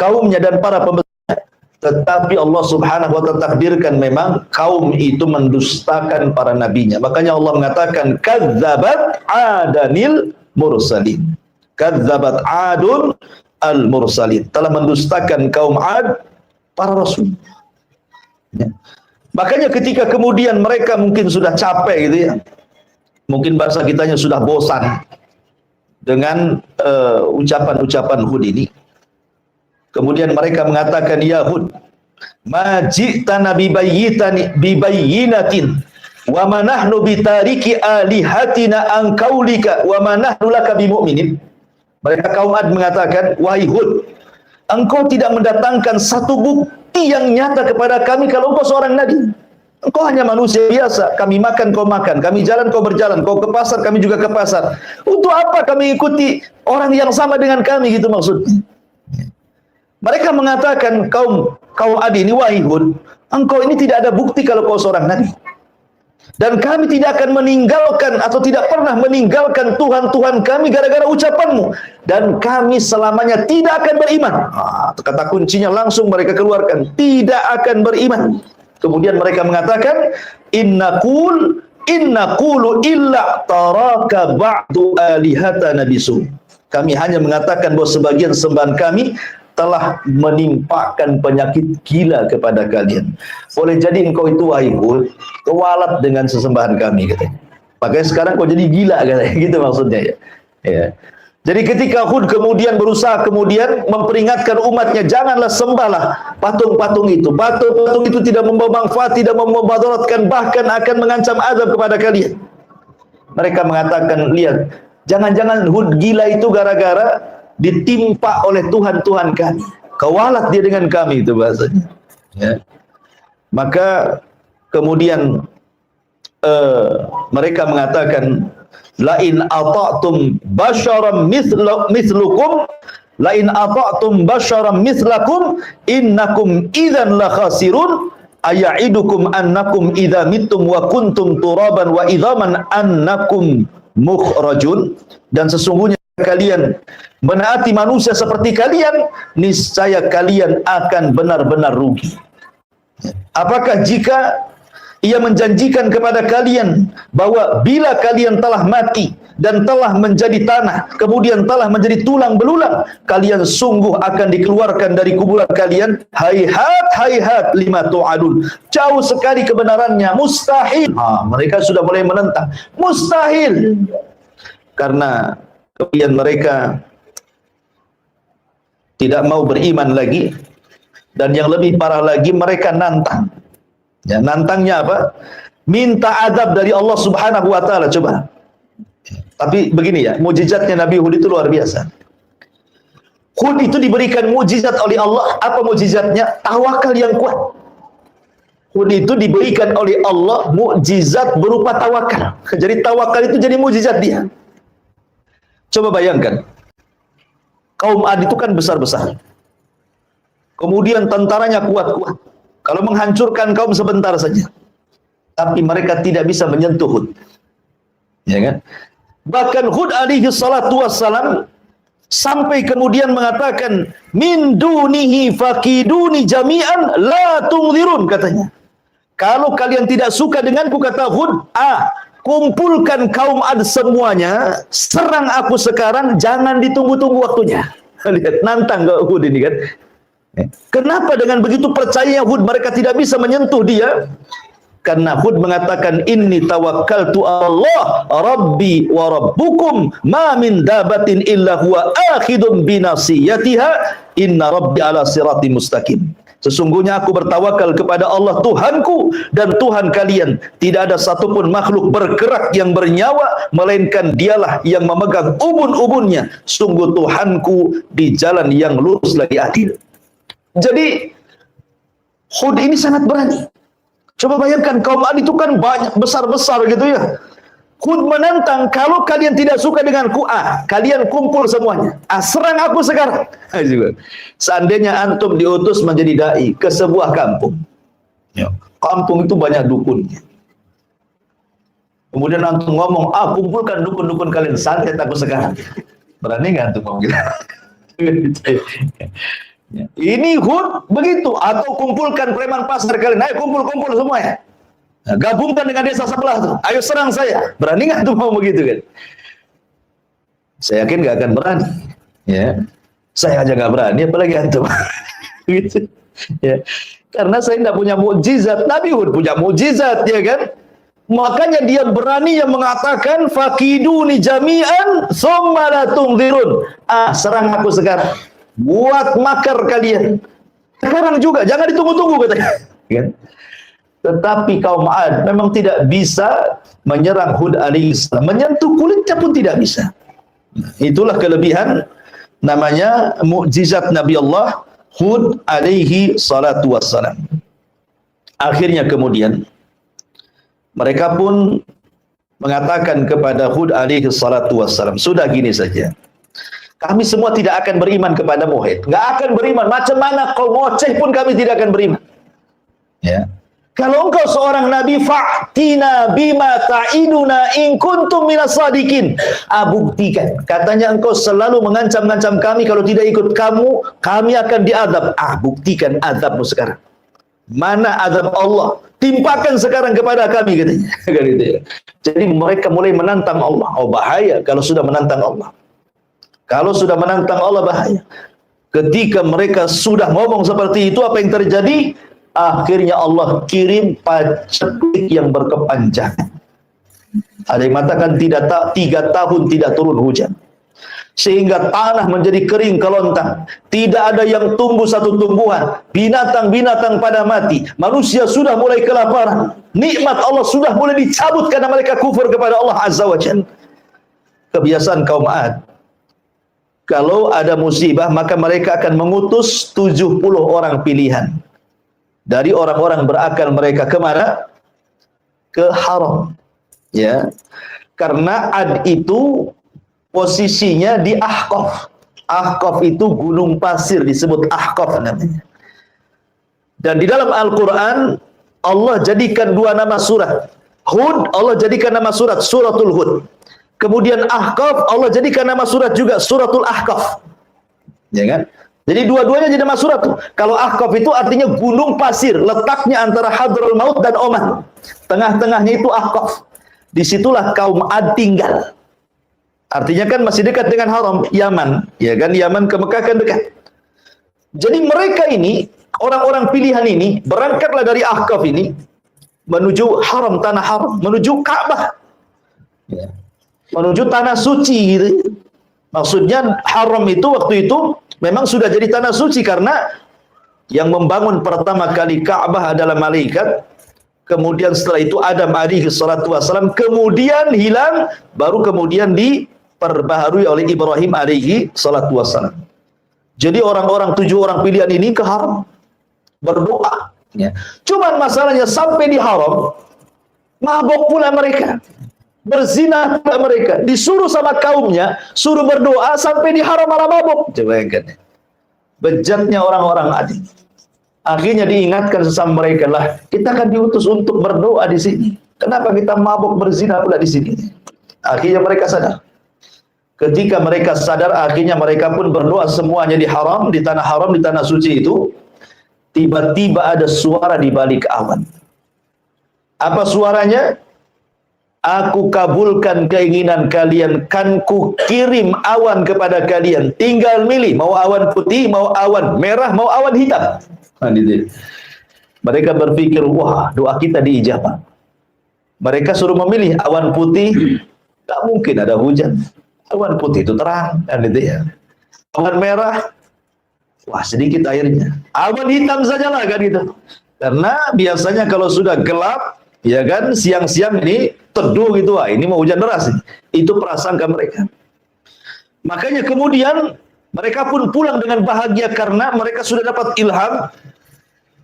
kaumnya dan para pembesar, tetapi Allah Subhanahu wa taala takdirkan memang kaum itu mendustakan para nabinya. Makanya Allah mengatakan kadzabat adanil mursalin. Kadzabat adun al-mursalin. Telah mendustakan kaum Ad para rasul. Ya. Makanya ketika kemudian mereka mungkin sudah capek gitu ya. Mungkin bahasa kitanya sudah bosan dengan ucapan-ucapan Hud ini. Kemudian mereka mengatakan, ya Hud, ma ji'tana bibayyinatin wa ma nahnu bitariki alihatina an qaulika wa ma nahnu laka bimu'minin. Mereka kaum Ad mengatakan, wahai Hud, engkau tidak mendatangkan satu bukti yang nyata kepada kami kalau engkau seorang nabi. Engkau hanya manusia biasa. Kami makan, kau makan. Kami jalan, kau berjalan. Kau ke pasar, kami juga ke pasar. Untuk apa kami ikuti orang yang sama dengan kami, gitu maksudnya. Mereka mengatakan, kaum Ad ini, wahai Hud, engkau ini tidak ada bukti kalau kau seorang nabi. Dan kami tidak akan meninggalkan atau tidak pernah meninggalkan Tuhan-Tuhan kami gara-gara ucapanmu. Dan kami selamanya tidak akan beriman. Kata kuncinya langsung mereka keluarkan. Tidak akan beriman. Kemudian mereka mengatakan, Inna qulu illa taraka ba'du alihatana bisu. Kami hanya mengatakan bahwa sebagian sembahan kami telah menimpakan penyakit gila kepada kalian. Boleh jadi engkau itu, wahai Hud, kewalat dengan sesembahan kami, katanya. Makanya sekarang kau jadi gila, katanya. Gitu maksudnya ya. Ya. Jadi ketika Hud kemudian berusaha memperingatkan umatnya, janganlah sembahlah patung-patung itu. Patung-patung itu tidak membawa manfaat, tidak memudaratkan, bahkan akan mengancam azab kepada kalian. Mereka mengatakan, lihat, jangan-jangan Hud gila itu gara-gara ditimpa oleh Tuhan-Tuhan kami. Kewalat dia dengan kami, itu bahasanya. Ya. Maka kemudian mereka mengatakan, lain ata'tum basyaram mislukum, lain ata'tum basyaram mislakum, innakum idzan la khasirun, aya'idukum annakum idza mittum wa kuntum turaban wa idzaman annakum mukhrajun. Dan sesungguhnya kalian menaati manusia seperti kalian, niscaya kalian akan benar-benar rugi. Apakah jika ia menjanjikan kepada kalian bahwa bila kalian telah mati dan telah menjadi tanah, kemudian telah menjadi tulang belulang, kalian sungguh akan dikeluarkan dari kuburan kalian. Hayhat, hayhat lima tu'adun. Jauh sekali kebenarannya, mustahil. Mereka sudah mulai menentang, mustahil. Karena kemudian mereka tidak mau beriman lagi, dan yang lebih parah lagi mereka nantang. Ya, nantangnya apa? Minta azab dari Allah Subhanahu wa taala. Coba. Tapi begini ya, mukjizatnya Nabi Hud itu luar biasa. Hud itu diberikan mukjizat oleh Allah. Apa mukjizatnya? Tawakal yang kuat. Hud itu diberikan oleh Allah mukjizat berupa tawakal. Jadi tawakal itu jadi mukjizat dia. Coba bayangkan. Kaum Ad itu kan besar-besar. Kemudian tentaranya kuat-kuat. Kalau menghancurkan kaum sebentar saja. Tapi mereka tidak bisa menyentuh Hud. Ya kan? Bahkan Hud alaihi salatu wassalam sampai kemudian mengatakan, min dunihi fakiduni jami'an la tungzirun, katanya. Kalau kalian tidak suka denganku, kata Hud, kumpulkan kaum Ad semuanya, serang aku sekarang, jangan ditunggu-tunggu waktunya. Lihat, nantang ke Hud ini kan. Kenapa dengan begitu percaya Hud mereka tidak bisa menyentuh dia? Karena Hud mengatakan, inni tawakkaltu Allah Rabbi wa Rabbukum ma min dabatin illa huwa akhidun binasiyatiha inna Rabbi ala sirati mustaqim. Sesungguhnya aku bertawakal kepada Allah Tuhanku dan Tuhan kalian. Tidak ada satupun makhluk bergerak yang bernyawa, melainkan dialah yang memegang ubun-ubunnya. Sungguh Tuhanku di jalan yang lurus lagi adil. Jadi Hud ini sangat berani. Coba bayangkan, kaum Ad itu kan banyak, besar-besar gitu ya. Hud menantang, kalau kalian tidak suka denganku, kalian kumpul semuanya. Serang aku sekarang. Seandainya antum diutus menjadi dai ke sebuah kampung. Kampung itu banyak dukunnya. Kemudian antum ngomong, kumpulkan dukun-dukun kalian, santet aku sekarang. Berani nggak antum ngomong gitu? Ini Hud begitu. Atau kumpulkan preman pasar kalian, ayo kumpul-kumpul semuanya. Gabungkan dengan desa sebelah tuh, ayo serang saya. Berani nggak tuh mau begitu kan? Saya yakin nggak akan berani. Ya, saya aja nggak berani, apalagi antum. Gitu. Ya, karena saya tidak punya mukjizat. Nabi Hud punya mukjizat, ya kan? Makanya dia berani yang mengatakan, fakiduni jami'an summa la tungzirun. Serang aku sekarang. Buat makar kalian. Sekarang juga, jangan ditunggu-tunggu katanya. Kan? Tetapi kaum Ad memang tidak bisa menyerang Hud alaihissalam. Menyentuh kulitnya pun tidak bisa. Itulah kelebihan namanya mukjizat Nabi Allah Hud alaihi salatu wassalam. Akhirnya kemudian mereka pun mengatakan kepada Hud alaihi salatu wassalam, sudah gini saja. Kami semua tidak akan beriman kepada Muhammad. Nggak akan beriman. Macam mana kau ngoceh pun kami tidak akan beriman. Ya. Kalau engkau seorang nabi, fa'tina bima ta'iduna in kuntum minas sadiqin. Buktikan. Katanya engkau selalu mengancam-ngancam kami, kalau tidak ikut kamu, kami akan diadab. Buktikan adabmu sekarang. Mana adab Allah? Timpakan sekarang kepada kami, katanya. Jadi mereka mulai menantang Allah. Bahaya kalau sudah menantang Allah. Kalau sudah menantang Allah, bahaya. Ketika mereka sudah ngomong seperti itu, apa yang terjadi? Akhirnya Allah kirim paceklik yang berkepanjangan. Ada yang mengatakan 3 tahun tidak turun hujan. Sehingga tanah menjadi kering kelontang. Tidak ada yang tumbuh satu tumbuhan. Binatang-binatang pada mati. Manusia sudah mulai kelaparan. Nikmat Allah sudah mulai dicabut karena mereka kufur kepada Allah Azza wa Jalla. Kebiasaan kaum Ad. Kalau ada musibah, maka mereka akan mengutus 70 orang pilihan. Dari orang-orang berakal mereka kemana? Ke haram. Ya. Karena Ad itu posisinya di Ahqaf. Ahqaf itu gunung pasir, disebut Ahqaf namanya. Dan di dalam Al-Quran, Allah jadikan 2 nama surat. Hud, Allah jadikan nama surat, suratul Hud. Kemudian Ahqaf, Allah jadikan nama surat juga, suratul Ahqaf. Ya kan? Jadi dua-duanya jadi nama surat. Kalau Ahqaf itu artinya gunung pasir, letaknya antara Hadraul Maut dan Oman. Tengah-tengahnya itu Ahqaf. Disitulah kaum Ad tinggal. Artinya kan masih dekat dengan haram, Yaman, ya kan? Yaman ke Mekah kan dekat. Jadi mereka ini, orang-orang pilihan ini, berangkatlah dari Ahqaf ini, menuju haram, tanah haram, menuju Ka'bah. Ya. Menuju tanah suci gitu. Maksudnya haram itu waktu itu memang sudah jadi tanah suci karena yang membangun pertama kali Ka'bah adalah malaikat. Kemudian setelah itu Adam alaihi salatu wasalam, kemudian hilang, baru kemudian diperbaharui oleh Ibrahim alaihi salatu wasalam. Jadi orang-orang 7 orang pilihan ini ke haram berdoa. Ya. Cuman masalahnya sampai di haram, mabok pula mereka, berzina pula mereka, disuruh sama kaumnya, suruh berdoa, sampai di haram malah mabok. Coba bayangkan. Bejatnya orang-orang adil. Akhirnya diingatkan sesama mereka lah, kita akan diutus untuk berdoa di sini. Kenapa kita mabuk berzina pula di sini? Akhirnya mereka sadar. Ketika mereka sadar, akhirnya mereka pun berdoa semuanya di haram, di tanah suci itu. Tiba-tiba ada suara di balik awan. Apa suaranya? Aku kabulkan keinginan kalian, kan ku kirim awan kepada kalian. Tinggal milih, mau awan putih, mau awan merah, mau awan hitam. Mereka berpikir, wah, doa kita diijabah. Mereka suruh memilih awan putih, tak mungkin ada hujan. Awan putih itu terang, kan gitu ya. Awan merah, wah sedikit airnya. Awan hitam sajalah kan gitu. Karena biasanya kalau sudah gelap, ya kan, siang-siang ini teduh gitu, wah ini mau hujan deras. Itu prasangka mereka. Makanya kemudian mereka pun pulang dengan bahagia karena mereka sudah dapat ilham.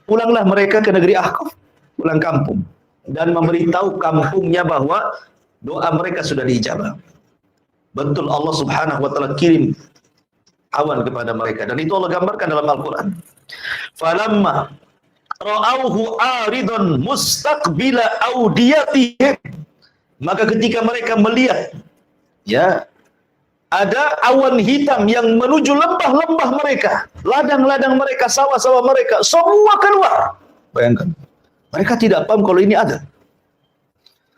Pulanglah mereka ke negeri Ahqaf, pulang kampung, dan memberitahu kampungnya bahwa doa mereka sudah diijabah. Betul, Allah Subhanahu wa taala kirim awan kepada mereka, dan itu Allah gambarkan dalam Al-Qur'an. Falamma ra'auhu aridan mustaqbila awdiyatihim, maka ketika mereka melihat, ya, ada awan hitam yang menuju lembah-lembah mereka, ladang-ladang mereka, sawah-sawah mereka, semua keluar. Bayangkan, mereka tidak paham kalau ini ada.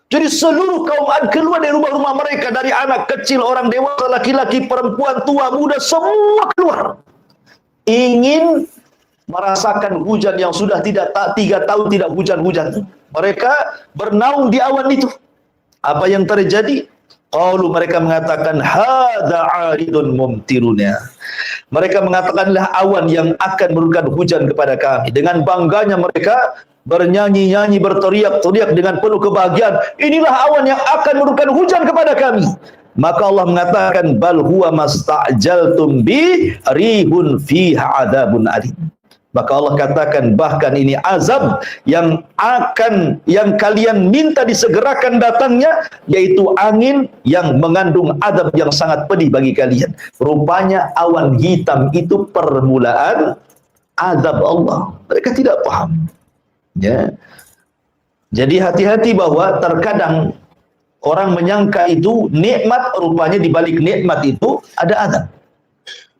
Jadi seluruh kaum Ad keluar dari rumah-rumah mereka, dari anak kecil, orang dewasa, laki-laki, perempuan, tua, muda, semua keluar. Ingin merasakan hujan yang sudah 3 tahun tidak hujan-hujan. Mereka bernaung di awan itu. Apa yang terjadi? Qalu, mereka mengatakan, hadza 'aridun mumtiruna. Mereka mengatakanlah awan yang akan menurunkan hujan kepada kami. Dengan bangganya mereka bernyanyi-nyanyi, berteriak-teriak dengan penuh kebahagiaan. Inilah awan yang akan menurunkan hujan kepada kami. Maka Allah mengatakan, bal huwa masta'jaltum bi rihun fiha adzabun alim. Maka Allah katakan, bahkan ini azab yang kalian minta disegerakan datangnya, yaitu angin yang mengandung azab yang sangat pedih bagi kalian. Rupanya awan hitam itu permulaan azab Allah. Mereka tidak paham. Ya. Jadi hati-hati bahwa terkadang orang menyangka itu nikmat, rupanya di balik nikmat itu ada azab.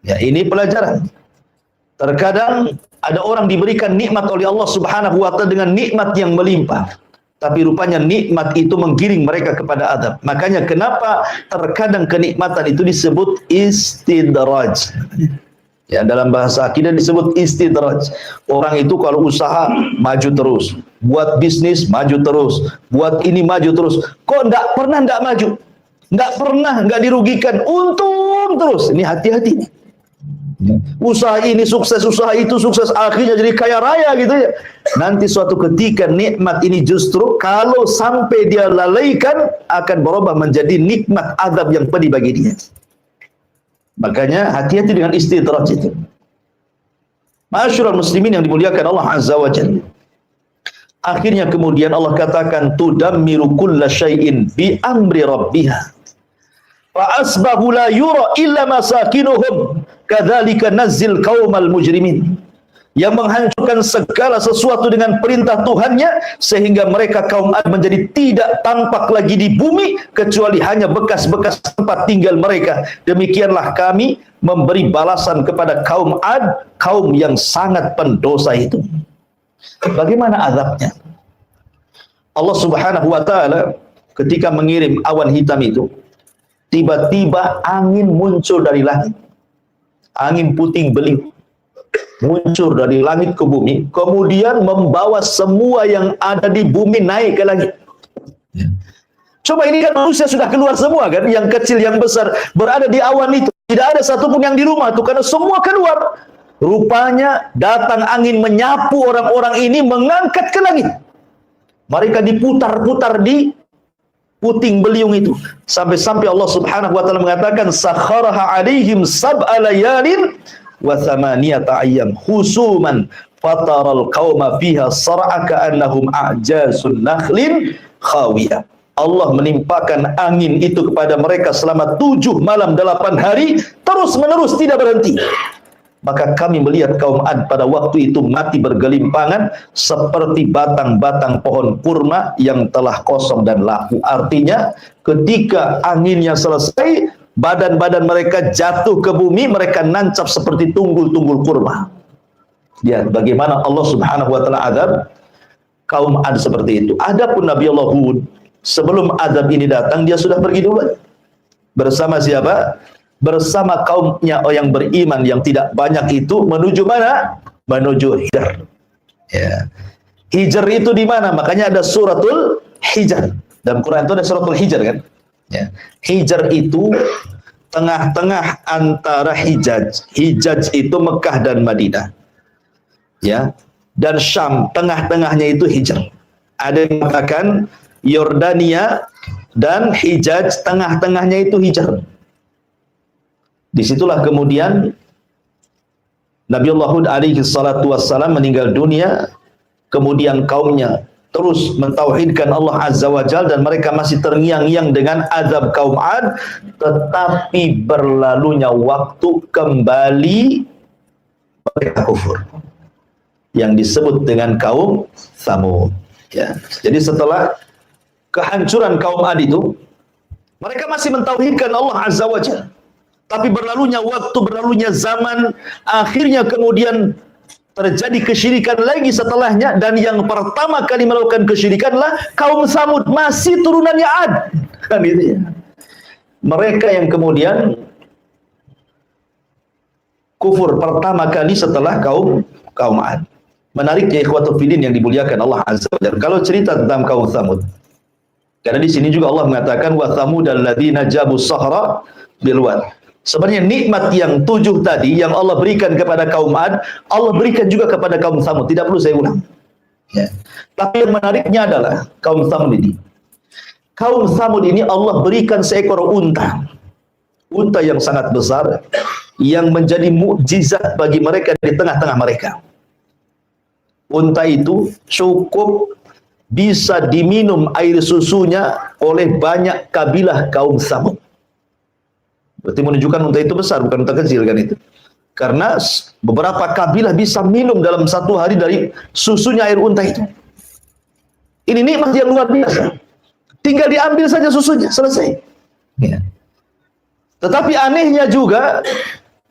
Ya, ini pelajaran. Terkadang ada orang diberikan nikmat oleh Allah Subhanahu wa taala dengan nikmat yang melimpah, tapi rupanya nikmat itu menggiring mereka kepada azab. Makanya kenapa terkadang kenikmatan itu disebut istidraj. Ya, dalam bahasa akidah disebut istidraj. Orang itu kalau usaha maju terus, buat bisnis maju terus, buat ini maju terus. Kok enggak pernah enggak maju? Enggak pernah enggak dirugikan, untung terus. Ini hati-hati. Usaha ini sukses, usaha itu sukses, akhirnya jadi kaya raya gitu ya. Nanti suatu ketika nikmat ini justru kalau sampai dia lalaikan akan berubah menjadi nikmat azab yang pedih bagi dia. Makanya hati-hati dengan istidraj itu. Ma'asyiral muslimin yang dimuliakan Allah Azza wa Jalla. Akhirnya kemudian Allah katakan, tudammiru kulla syai'in bi amri rabbiha. Fa asbahu la yura illa masakinuhum kadzalika nazzil qaumal mujrimin. Yang menghancurkan segala sesuatu dengan perintah Tuhannya, sehingga mereka kaum Ad menjadi tidak tampak lagi di bumi kecuali hanya bekas-bekas tempat tinggal mereka. Demikianlah kami memberi balasan kepada kaum Ad, kaum yang sangat pendosa itu. Bagaimana azabnya? Allah Subhanahu wa taala ketika mengirim awan hitam itu, tiba-tiba angin muncul dari langit. Angin puting beliung muncul dari langit ke bumi, kemudian membawa semua yang ada di bumi naik ke langit. Coba ini kan manusia sudah keluar semua kan, yang kecil yang besar berada di awan itu. Tidak ada satupun yang di rumah itu karena semua keluar. Rupanya datang angin menyapu orang-orang ini, mengangkat ke langit. Mereka diputar-putar di puting beliung itu. Sampai-sampai Allah Subhanahu wa taala mengatakan sakharaha alaihim sab'a layalin wa thamaniyata ayyam husuman fataral qauma fiha sar'a ka'annahum a'jazun nakhlin khawiyah. Allah menimpakan angin itu kepada mereka selama 7 malam 8 hari terus menerus tidak berhenti. Maka kami melihat kaum Ad pada waktu itu mati bergelimpangan seperti batang-batang pohon kurma yang telah kosong dan laku. Artinya ketika anginnya selesai, badan-badan mereka jatuh ke bumi, mereka nancap seperti tunggul-tunggul kurma. Lihat bagaimana Allah Subhanahu wa taala azab kaum Ad seperti itu. Adapun Nabi Allah Hud, sebelum azab ini datang dia sudah pergi dulu. Bersama siapa? Bersama kaumnya yang beriman yang tidak banyak itu menuju mana? Menuju Hijr. Ya. Hijr itu di mana? Makanya ada suratul Hijr. Dalam Quran itu ada suratul Hijr kan? Ya. Hijr itu tengah-tengah antara Hijaz. Hijaz itu Mekah dan Madinah. Ya. Dan Syam, tengah-tengahnya itu Hijr. Ada yang mengatakan Yordania dan Hijaz, tengah-tengahnya itu Hijr. Disitulah kemudian Nabi Allah Hud alaihi salatu wassalam meninggal dunia, kemudian kaumnya terus mentauhidkan Allah Azza wa Jalla dan mereka masih terngiang-ngiang dengan azab kaum Ad, tetapi berlalunya waktu kembali mereka kufur yang disebut dengan kaum Tsamud. Ya. Jadi setelah kehancuran kaum Ad itu, mereka masih mentauhidkan Allah Azza wa Jalla. Tapi berlalunya waktu, berlalunya zaman, akhirnya kemudian terjadi kesyirikan lagi setelahnya, dan yang pertama kali melakukan kesyirikanlah kaum Tsamud, masih turunannya Ad. Kan itu ya. Mereka yang kemudian kufur pertama kali setelah kaum Ad. Menarik ya ikhwatul fillah yang dimuliakan Allah Azza wa Jalla. Kalau cerita tentang kaum Tsamud, karena di sini juga Allah mengatakan wa thamud alladzina jabu sahra bil wad. Sebenarnya nikmat yang 7 tadi yang Allah berikan kepada kaum Ad, Allah berikan juga kepada kaum Tsamud. Tidak perlu saya ulang. Ya. Tapi yang menariknya adalah kaum Tsamud ini. Kaum Tsamud ini Allah berikan seekor unta. Unta yang sangat besar yang menjadi mukjizat bagi mereka di tengah-tengah mereka. Unta itu cukup bisa diminum air susunya oleh banyak kabilah kaum Tsamud. Berarti menunjukkan unta itu besar, bukan unta kecil kan itu. Karena beberapa kabilah bisa minum dalam 1 hari dari susunya air unta itu. Ini nikmat yang luar biasa. Tinggal diambil saja susunya, selesai. Ya. Tetapi anehnya juga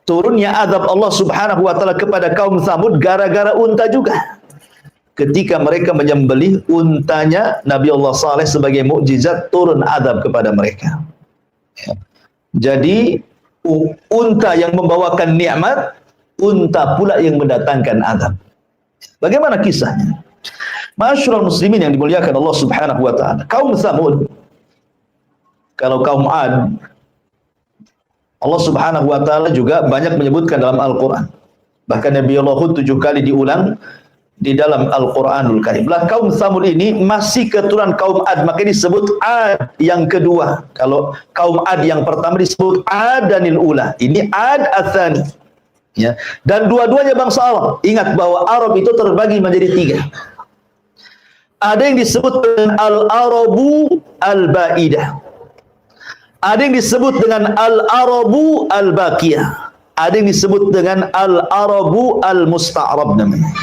turunnya azab Allah Subhanahu wa taala kepada kaum Tsamud gara-gara unta juga. Ketika mereka menyembelih untanya Nabi Allah Saleh sebagai mukjizat, turun azab kepada mereka. Ya. Jadi unta yang membawakan nikmat, unta pula yang mendatangkan azab. Bagaimana kisahnya? Ma'asyiral muslimin yang dimuliakan Allah Subhanahu wa taala. Kaum Tsamud, kalau kaum Ad, Allah Subhanahu wa taala juga banyak menyebutkan dalam Al-Qur'an. Bahkan Nabi Allah Hud 7 kali diulang di dalam Al-Quranul Karim. Lah kaum Tsamud ini masih keturunan kaum Ad, makanya disebut Ad yang kedua. Kalau kaum Ad yang pertama disebut Adanil Ula. Ini Ad Atsani. Ya. Dan dua-duanya bangsa Arab. Ingat bahwa Arab itu terbagi menjadi 3. Ada yang disebut dengan Al-Arabu Al-Ba'idah. Ada yang disebut dengan Al-Arabu Al-Baqiyah. Ada yang disebut dengan Al-Arabu Al-Musta'rab namanya.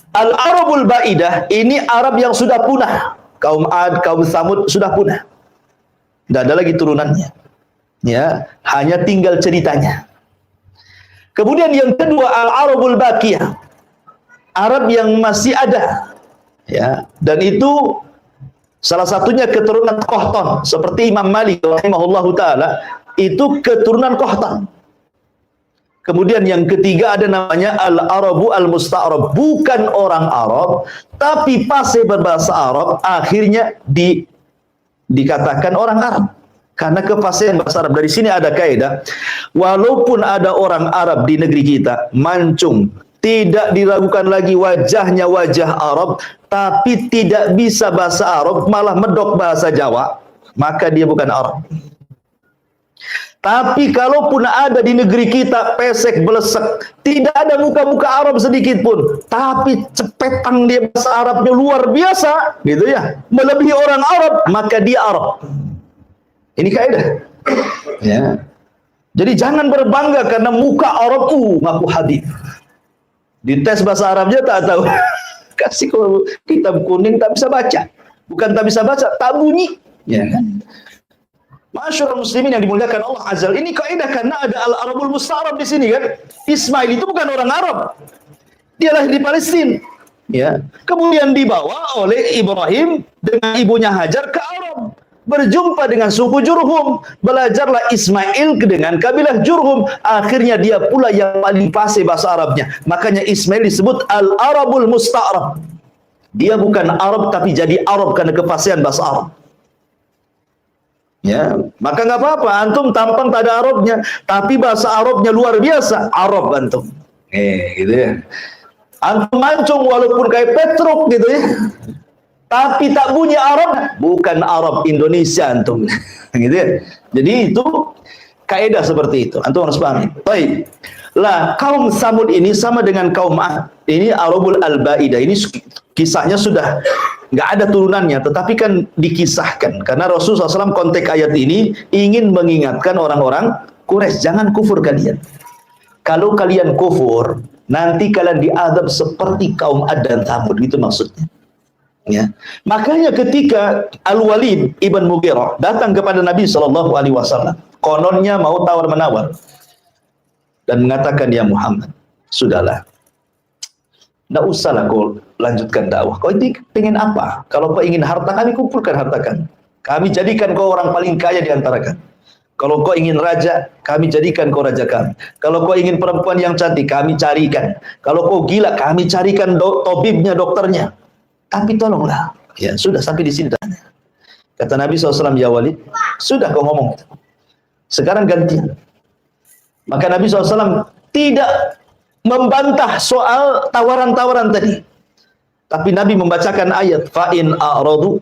Al-Arabul Ba'idah ini Arab yang sudah punah. Kaum Ad, kaum Tsamud sudah punah. Tidak ada lagi turunannya. Ya, hanya tinggal ceritanya. Kemudian yang kedua Al-Arabul Baqiyah. Arab yang masih ada. Ya, dan itu Salah satunya keturunan Qahtan, seperti Imam Malik rahimahullahu taala itu keturunan Qahtan. Kemudian yang ketiga ada namanya Al-Arabu Al-Musta'rab, bukan orang Arab tapi fasih berbahasa Arab, akhirnya dikatakan orang Arab karena kefasihan bahasa Arab. Dari sini ada kaidah, walaupun ada orang Arab di negeri kita, mancung, tidak diragukan lagi wajahnya wajah Arab, tapi tidak bisa bahasa Arab, malah medok bahasa Jawa, maka dia bukan Arab. Tapi kalaupun ada di negeri kita pesek belesek, tidak ada muka-muka Arab sedikit pun, tapi cepetang dia bahasa Arabnya luar biasa, gitu ya, melebihi orang Arab, maka dia Arab. Ini kaidah. Ya. Jadi jangan berbangga karena muka Arab ngaku hadis. Dites bahasa Arabnya tak tahu. Kasih kitab kuning tak bisa baca. Bukan tak bisa baca, tak bunyi. Ya kan? Masyarul muslimin yang dimuliakan Allah Azza. Ini kaidah karena ada Al-Arabul Musta'rab di sini kan. Ismail itu bukan orang Arab. Dia lahir di Palestina. Ya. Kemudian dibawa oleh Ibrahim dengan ibunya Hajar ke Arab. Berjumpa dengan suku Jurhum. Belajarlah Ismail dengan kabilah Jurhum. Akhirnya dia pula yang paling fasih bahasa Arabnya. Makanya Ismail disebut Al-Arabul Musta'rab. Dia bukan Arab tapi jadi Arab karena kefasihan bahasa Arab. Ya, maka nggak apa-apa antum tampang tak ada Arabnya, tapi bahasa Arabnya luar biasa, Arab antum. Gitu ya. Antum mancung walaupun kayak Petruk gitu ya. Tapi tak bunyi Arab, bukan Arab Indonesia antum. Gitu ya. Jadi itu kaidah seperti itu. Antum harus pahami. Baik. Lah, kaum Samud ini sama dengan kaum Ad. Ini Arabul Al-Baidah. Ini kisahnya sudah nggak ada turunannya, tetapi kan dikisahkan. Karena Rasulullah SAW konteks ayat ini ingin mengingatkan orang-orang Quraisy, jangan kufur kalian. Kalau kalian kufur, nanti kalian diazab seperti kaum Ad dan Thamud. Itu maksudnya. Ya. Makanya ketika Al-Walid ibn Mughirah datang kepada Nabi SAW, kononnya mau tawar-menawar dan mengatakan, ya Muhammad, sudahlah, tidak usahlah kau lanjutkan dakwah. Kau ini ingin apa? Kalau kau ingin harta, kami kumpulkan harta kami. Kami jadikan kau orang paling kaya di antara kami. Kalau kau ingin raja, kami jadikan kau raja kami. Kalau kau ingin perempuan yang cantik, kami carikan. Kalau kau gila, kami carikan tabibnya, dokternya. Tapi tolonglah. Ya sudah, sampai di sini. Kata Nabi SAW, ya Walid, sudah kau ngomong. Sekarang gantian. Maka Nabi SAW tidak membantah soal tawaran-tawaran tadi. Tapi Nabi membacakan ayat, fa'in a'radu,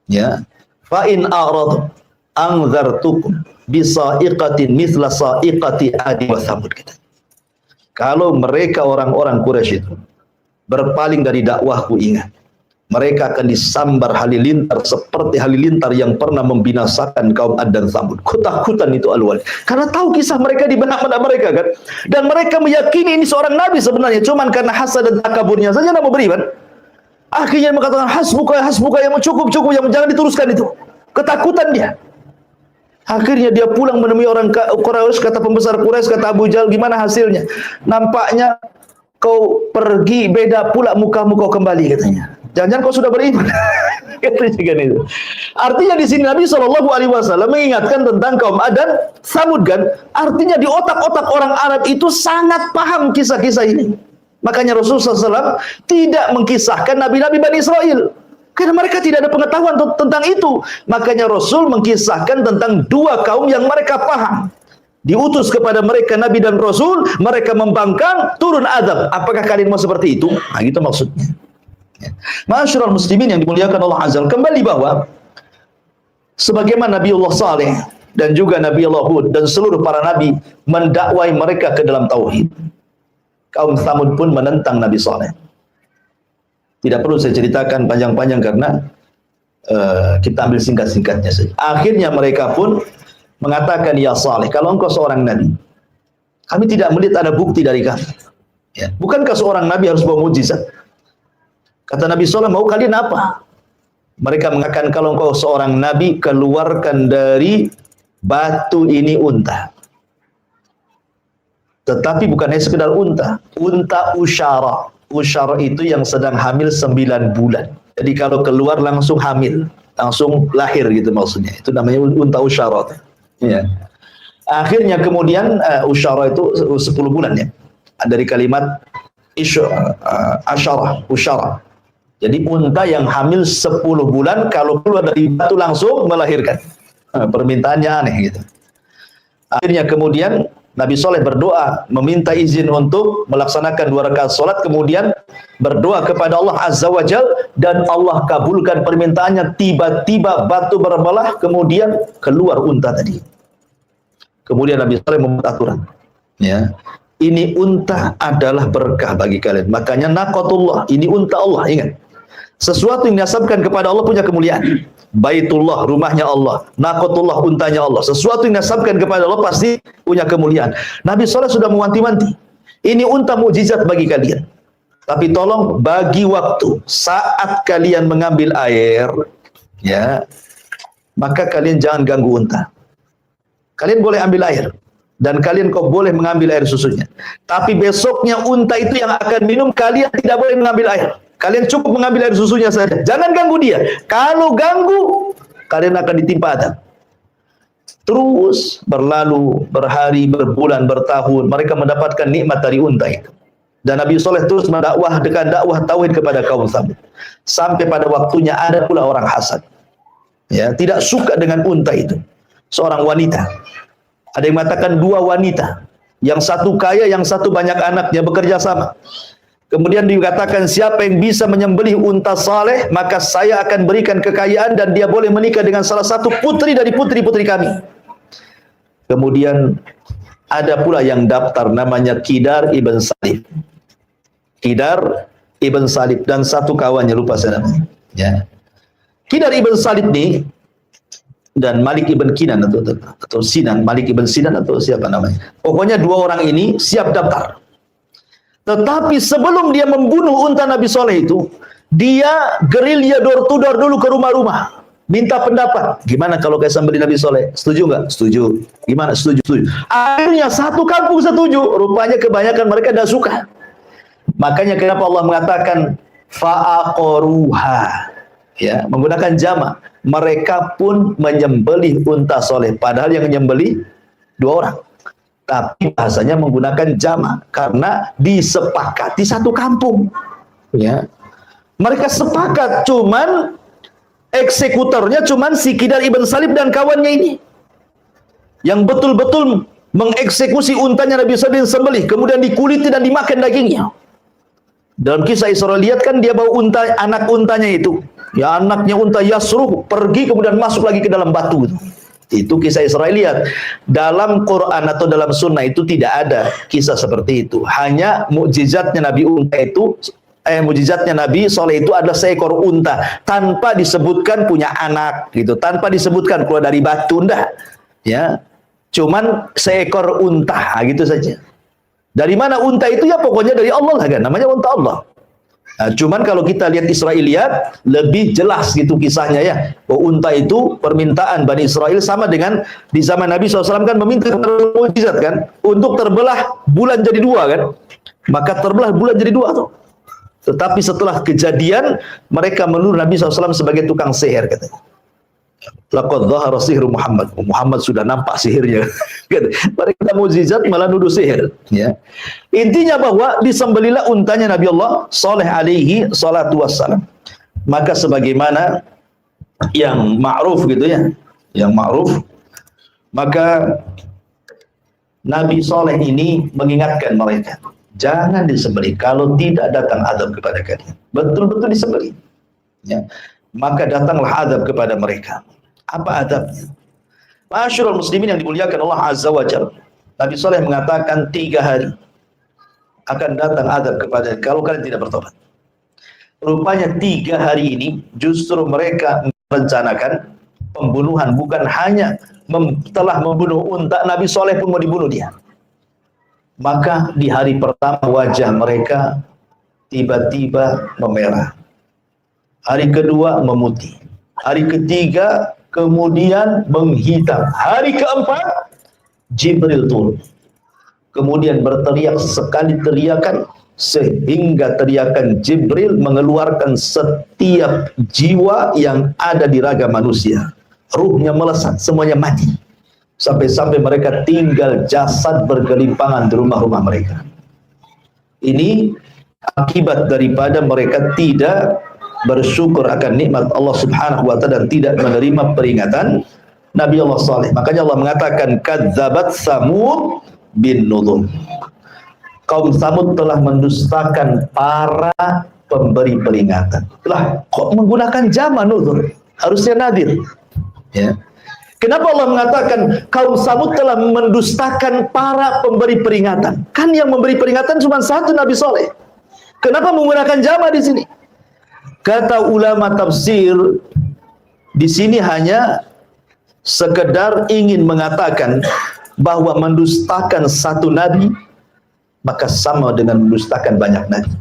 ya, fa'in a'radu, anzartukum bisa'iqatin mithla sa'iqati adi wa thamud. Kalau mereka orang-orang Quraisy itu berpaling dari dakwahku, ingat, mereka akan disambar halilintar seperti halilintar yang pernah membinasakan kaum Ad dan Thamud. Ketakutan itu Al-Walid. Karena tahu kisah mereka di benak-benak mereka kan. Dan mereka meyakini ini seorang nabi sebenarnya. Cuman karena hasad dan takaburnya saja tidak mau beriman. Akhirnya mengatakan hasbuka yang cukup, yang jangan diteruskan itu. Ketakutan dia. Akhirnya dia pulang menemui orang Quraisy, kata pembesar Quraisy, kata Abu Jahal, gimana hasilnya? Nampaknya kau pergi, beda pula mukamu kau kembali, katanya. Jangan-jangan kau sudah beriman. Itu. Artinya di sini Nabi SAW mengingatkan tentang kaum Ad dan Thamud kan. Artinya di otak-otak orang Arab itu sangat paham kisah-kisah ini. Makanya Rasulullah SAW tidak mengkisahkan Nabi-Nabi Bani Israel. Karena mereka tidak ada pengetahuan tentang itu. Makanya Rasul mengkisahkan tentang dua kaum yang mereka paham. Diutus kepada mereka Nabi dan Rasul, mereka membangkang, turun azab. Apakah kalian mau seperti itu? Nah, gitu maksudnya. Masyarul muslimin yang dimuliakan Allah Azza, kembali bahwa sebagaimana Nabiullah Saleh dan juga Nabiullah Hud dan seluruh para nabi mendakwai mereka ke dalam tauhid, kaum Thamud pun menentang Nabi Saleh. Tidak perlu saya ceritakan panjang-panjang karena kita ambil singkat-singkatnya saja. Akhirnya mereka pun mengatakan, ya Saleh, kalau engkau seorang nabi, kami tidak melihat ada bukti dari kamu. Ya. Bukankah seorang nabi harus bawa mukjizat? Kata Nabi SAW, mau kalian apa? Mereka mengatakan, kalau engkau seorang nabi, keluarkan dari batu ini unta. Tetapi bukan hanya sekedar unta. Unta usyara. Usyara itu yang sedang hamil 9 bulan. Jadi kalau keluar langsung hamil. langsung lahir gitu maksudnya. Itu namanya unta usyara. Ya. Akhirnya kemudian usyara itu 10 bulan ya. Dari kalimat usyara. Jadi unta yang hamil 10 bulan kalau keluar dari batu langsung melahirkan. Permintaannya aneh gitu. Akhirnya kemudian Nabi Soleh berdoa, meminta izin untuk melaksanakan 2 rakaat salat, kemudian berdoa kepada Allah Azza wa Jal, dan Allah kabulkan permintaannya. Tiba-tiba batu berbelah, kemudian keluar unta tadi. Kemudian Nabi Soleh membuat aturan, ya, ini unta adalah berkah bagi kalian. Makanya naqatullah, ini unta Allah, ingat. Sesuatu yang dinasabkan kepada Allah punya kemuliaan. Baitullah, rumahnya Allah. Naqatullah, untanya Allah. Sesuatu yang dinasabkan kepada Allah pasti punya kemuliaan. Nabi Soleh sudah mewanti-wanti, ini unta mukjizat bagi kalian. Tapi tolong bagi waktu. Saat kalian mengambil air, ya, maka kalian jangan ganggu unta. Kalian boleh ambil air, dan kalian kok boleh mengambil air susunya. Tapi besoknya unta itu yang akan minum, kalian tidak boleh mengambil air. Kalian cukup mengambil air susunya saja. Jangan ganggu dia. Kalau ganggu, kalian akan ditimpa adab. Terus berlalu, berhari, berbulan, bertahun, mereka mendapatkan nikmat dari unta itu. Dan Nabi Soleh terus mendakwahkan dakwah tauhid kepada kaum Tsamud. Sampai pada waktunya ada pula orang hasad, ya, tidak suka dengan unta itu. Seorang wanita. Ada yang mengatakan 2 wanita. Yang satu kaya, yang satu banyak anaknya, bekerja sama. Kemudian dikatakan, siapa yang bisa menyembelih unta saleh, maka saya akan berikan kekayaan dan dia boleh menikah dengan salah satu putri dari putri-putri kami. Kemudian ada pula yang daftar, namanya Kidar ibn Salib. Kidar ibn Salib dan satu kawannya, lupa saya namanya. Ya. Kidar ibn Salib nih dan Malik ibn Kinan atau Sinan, Malik ibn Sinan atau siapa namanya. Pokoknya 2 orang ini siap daftar. Tetapi sebelum dia membunuh unta Nabi Soleh itu, dia gerilya door to door dulu ke rumah-rumah, minta pendapat. Gimana kalau kayak sembelih Nabi Soleh? Setuju nggak? Setuju. Gimana? Setuju. Setuju. Akhirnya satu kampung setuju. Rupanya kebanyakan mereka tidak suka. Makanya kenapa Allah mengatakan fa'aqaruha, ya, menggunakan jama. Mereka pun menyembelih unta Soleh, padahal yang menyembelih 2 orang. Tapi bahasanya menggunakan jama karena disepakati satu kampung, ya. Mereka sepakat, cuman eksekutornya cuman si Kidar ibn Salib dan kawannya ini yang betul-betul mengeksekusi untanya Nabi Soleh sembelih, kemudian dikuliti dan dimakan dagingnya. Dalam kisah Israiliyat kan dia bawa unta, anak untanya itu, ya, anaknya unta Yasruh pergi kemudian masuk lagi ke dalam batu. Itu kisah Israiliyat. Dalam Quran atau dalam Sunnah itu tidak ada kisah seperti itu. Hanya mukjizatnya Nabi unta itu, mukjizatnya Nabi Soleh itu adalah seekor unta tanpa disebutkan punya anak, gitu, tanpa disebutkan keluar dari batu, enggak, ya, cuman seekor unta, gitu saja. Dari mana unta itu? Ya pokoknya dari Allah lah kan, namanya unta Allah. Nah, cuman kalau kita lihat Israiliyat lebih jelas gitu kisahnya, ya. Oh, unta itu permintaan Bani Israel sama dengan di zaman Nabi SAW kan meminta mukjizat kan, untuk terbelah bulan jadi 2 kan. Maka terbelah bulan jadi 2 tuh. Tetapi setelah kejadian mereka menuduh Nabi SAW sebagai tukang sihir, katanya. Laqad dhahara sihru Muhammad. Muhammad sudah nampak sihirnya. Mereka mukjizat malah nuduh sihir, ya. Intinya bahwa disembelilah untanya Nabi Allah Soleh alaihi salatu wassalam. Maka sebagaimana yang ma'ruf gitu, ya, yang ma'ruf, maka Nabi Soleh ini mengingatkan mereka, jangan disembelih, kalau tidak datang azab kepada kalian. Betul-betul disembelih, ya. Maka datanglah azab kepada mereka. Apa adabnya? Ma'asyiral muslimin yang dimuliakan Allah Azza wa Jalla. Nabi Soleh mengatakan 3 hari akan datang azab kepada kalau kalian tidak bertobat. Rupanya 3 hari ini justru mereka merencanakan pembunuhan, bukan hanya telah membunuh unta, Nabi Soleh pun mau dibunuh dia. Maka di hari pertama wajah mereka tiba-tiba memerah. Hari kedua memutih. Hari ketiga kemudian menghitam. Hari keempat Jibril turun. Kemudian berteriak sekali teriakan, sehingga teriakan Jibril mengeluarkan setiap jiwa yang ada di raga manusia. Ruhnya melesat, semuanya mati. Sampai-sampai mereka tinggal jasad bergelimpangan di rumah-rumah mereka. Ini akibat daripada mereka tidak bersyukur akan nikmat Allah Subhanahu wa taala dan tidak menerima peringatan Nabi Allah Saleh. Makanya Allah mengatakan kadzabat Samud bin nuzur. Kaum Samud telah mendustakan para pemberi peringatan. Lah, kok menggunakan jama nuzur? Harusnya nadir. Ya. Kenapa Allah mengatakan kaum Samud telah mendustakan para pemberi peringatan? Kan yang memberi peringatan cuma satu, Nabi Saleh. Kenapa menggunakan jama di sini? Kata ulama tafsir, di sini hanya sekedar ingin mengatakan bahwa mendustakan satu nabi maka sama dengan mendustakan banyak nabi.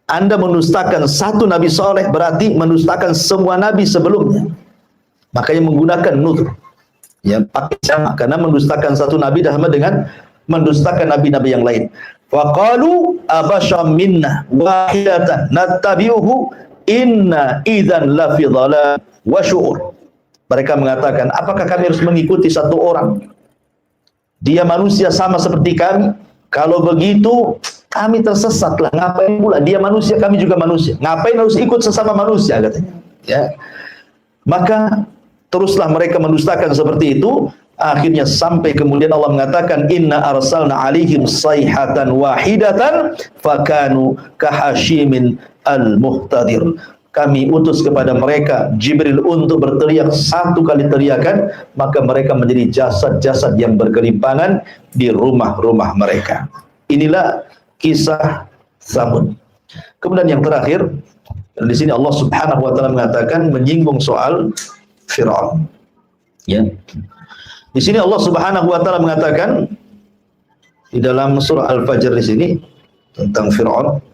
Anda mendustakan satu Nabi Saleh berarti mendustakan semua nabi sebelumnya. Makanya menggunakan nuzur. Ya, pakai sama karena mendustakan satu nabi sama dengan mendustakan nabi-nabi yang lain. Faqalu abasyam minna wahidatan nattabi'uhu inna idzan la fi dhalal wa syu'ur. Mereka mengatakan, apakah kami harus mengikuti satu orang? Dia manusia sama seperti kami. Kalau begitu kami tersesat lah. Ngapain pula dia manusia, kami juga manusia. Ngapain harus ikut sesama manusia katanya. Ya. Maka teruslah mereka mendustakan seperti itu. Akhirnya sampai kemudian Allah mengatakan inna arsalna alaihim sayhatan wahidatan fakanu kahashimin al-muhtadir. Kami utus kepada mereka Jibril untuk berteriak satu kali teriakan, maka mereka menjadi jasad-jasad yang bergelimpangan di rumah-rumah mereka. Inilah kisah Samud. Kemudian yang terakhir, di sini Allah Subhanahu wa taala mengatakan menyinggung soal Firaun. Ya. Di sini Allah Subhanahu wa taala mengatakan di dalam surah Al-Fajr di sini tentang Firaun.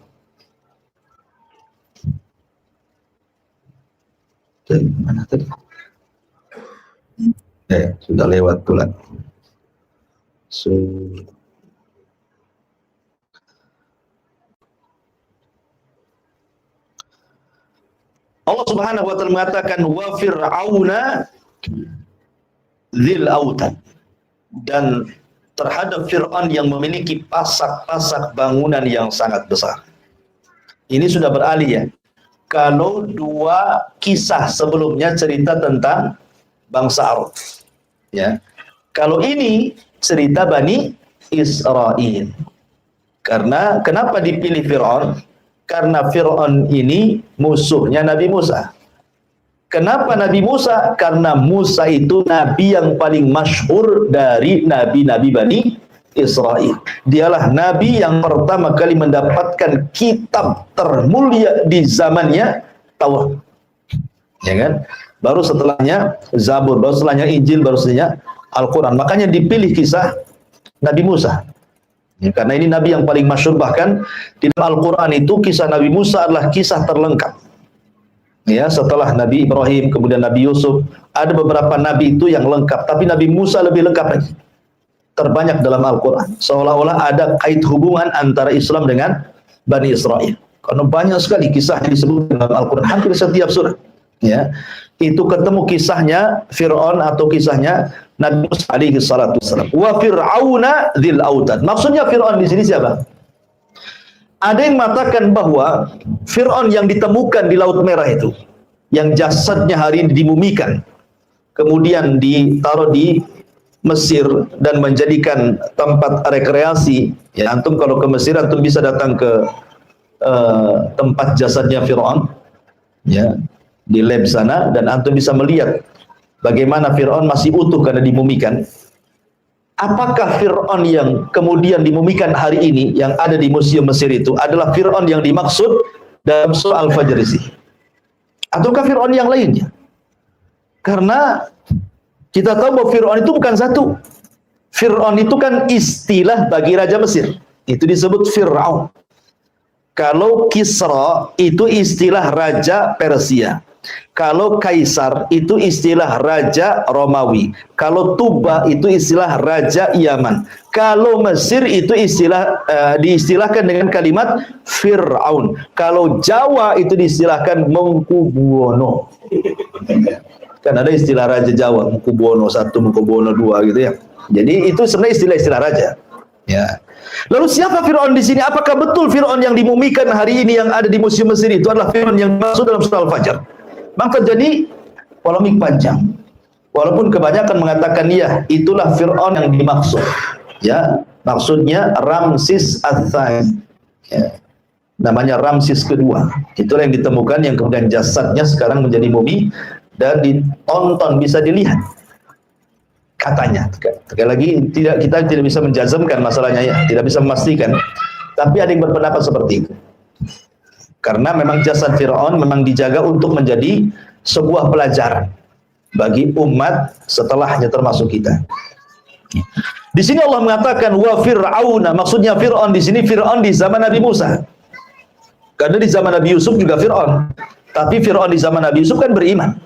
Mana tadi? Sudah lewat pula. Allah Subhanahu wa taala mengatakan wa fir'auna dzil autad, dan terhadap Fir'aun yang memiliki pasak-pasak bangunan yang sangat besar. Ini sudah beralih ya. Kalau dua kisah sebelumnya cerita tentang bangsa Arab, ya. Kalau ini cerita Bani Israel. Karena kenapa dipilih Fir'aun? Karena Fir'aun ini musuhnya Nabi Musa. Kenapa Nabi Musa? Karena Musa itu nabi yang paling masyhur dari nabi-nabi Bani Israel. Dialah nabi yang pertama kali mendapatkan kitab termulia di zamannya, Taurat. Ya kan? Baru setelahnya Zabur, baru setelahnya Injil, baru setelahnya Al-Quran. Makanya dipilih kisah Nabi Musa. Ya, karena ini nabi yang paling masyhur, bahkan di dalam Al-Quran itu kisah Nabi Musa adalah kisah terlengkap. Ya, setelah Nabi Ibrahim, kemudian Nabi Yusuf, ada beberapa nabi itu yang lengkap, tapi Nabi Musa lebih lengkap lagi. Terbanyak dalam Al-Quran. Seolah-olah ada kait hubungan antara Islam dengan Bani Israel. Karena banyak sekali kisah yang disebut dalam Al-Quran, hampir setiap surah. Ya, itu ketemu kisahnya Fir'aun atau kisahnya Nabi Musa alaihi salatu wassalam. Wa fir'auna dzil autad. Maksudnya Fir'aun di sini siapa? Ada yang mengatakan bahwa Fir'aun yang ditemukan di Laut Merah itu, yang jasadnya hari ini dimumikan, kemudian ditaruh di Mesir dan menjadikan tempat rekreasi. Ya, antum kalau ke Mesir antum bisa datang ke tempat jasadnya Fir'aun, ya, di lab sana, dan antum bisa melihat bagaimana Fir'aun masih utuh karena dimumikan. Apakah Fir'aun yang kemudian dimumikan hari ini yang ada di Museum Mesir itu adalah Fir'aun yang dimaksud dalam surah Al-Fajr ini? Ataukah Fir'aun yang lainnya? Karena kita tahu bahwa Fir'aun itu bukan satu. Fir'aun itu kan istilah bagi Raja Mesir. Itu disebut Fir'aun. Kalau Kisra itu istilah Raja Persia. Kalau Kaisar itu istilah Raja Romawi. Kalau Tuba itu istilah Raja Yaman. Kalau Mesir itu diistilahkan dengan kalimat Fir'aun. Kalau Jawa itu diistilahkan Mengkubuwono. Kan ada istilah Raja Jawa, Mengkubuwono 1, Mengkubuwono 2 gitu ya. Jadi itu sebenarnya istilah-istilah raja. Ya. Lalu siapa Fir'aun di sini? Apakah betul Fir'aun yang dimumikan hari ini yang ada di Museum Mesir itu adalah Fir'aun yang masuk dalam surah Al-Fajr? Maka terjadi polemik panjang. Walaupun kebanyakan mengatakan iya, itulah Fir'aun yang dimaksud. Ya, maksudnya Ramsis Ats-Tsani. Ya. Namanya Ramsis kedua. Itulah yang ditemukan, yang kemudian jasadnya sekarang menjadi mumi dan ditonton, bisa dilihat. Katanya, sekali lagi kita tidak bisa menjazmkan masalahnya ya, tidak bisa memastikan. Tapi ada yang berpendapat seperti itu. Karena memang jasad Fir'aun memang dijaga untuk menjadi sebuah pelajaran bagi umat setelahnya termasuk kita. Di sini Allah mengatakan wa Fir'auna, maksudnya Fir'aun di sini Fir'aun di zaman Nabi Musa. Karena di zaman Nabi Yusuf juga Fir'aun. Tapi Fir'aun di zaman Nabi Yusuf kan beriman.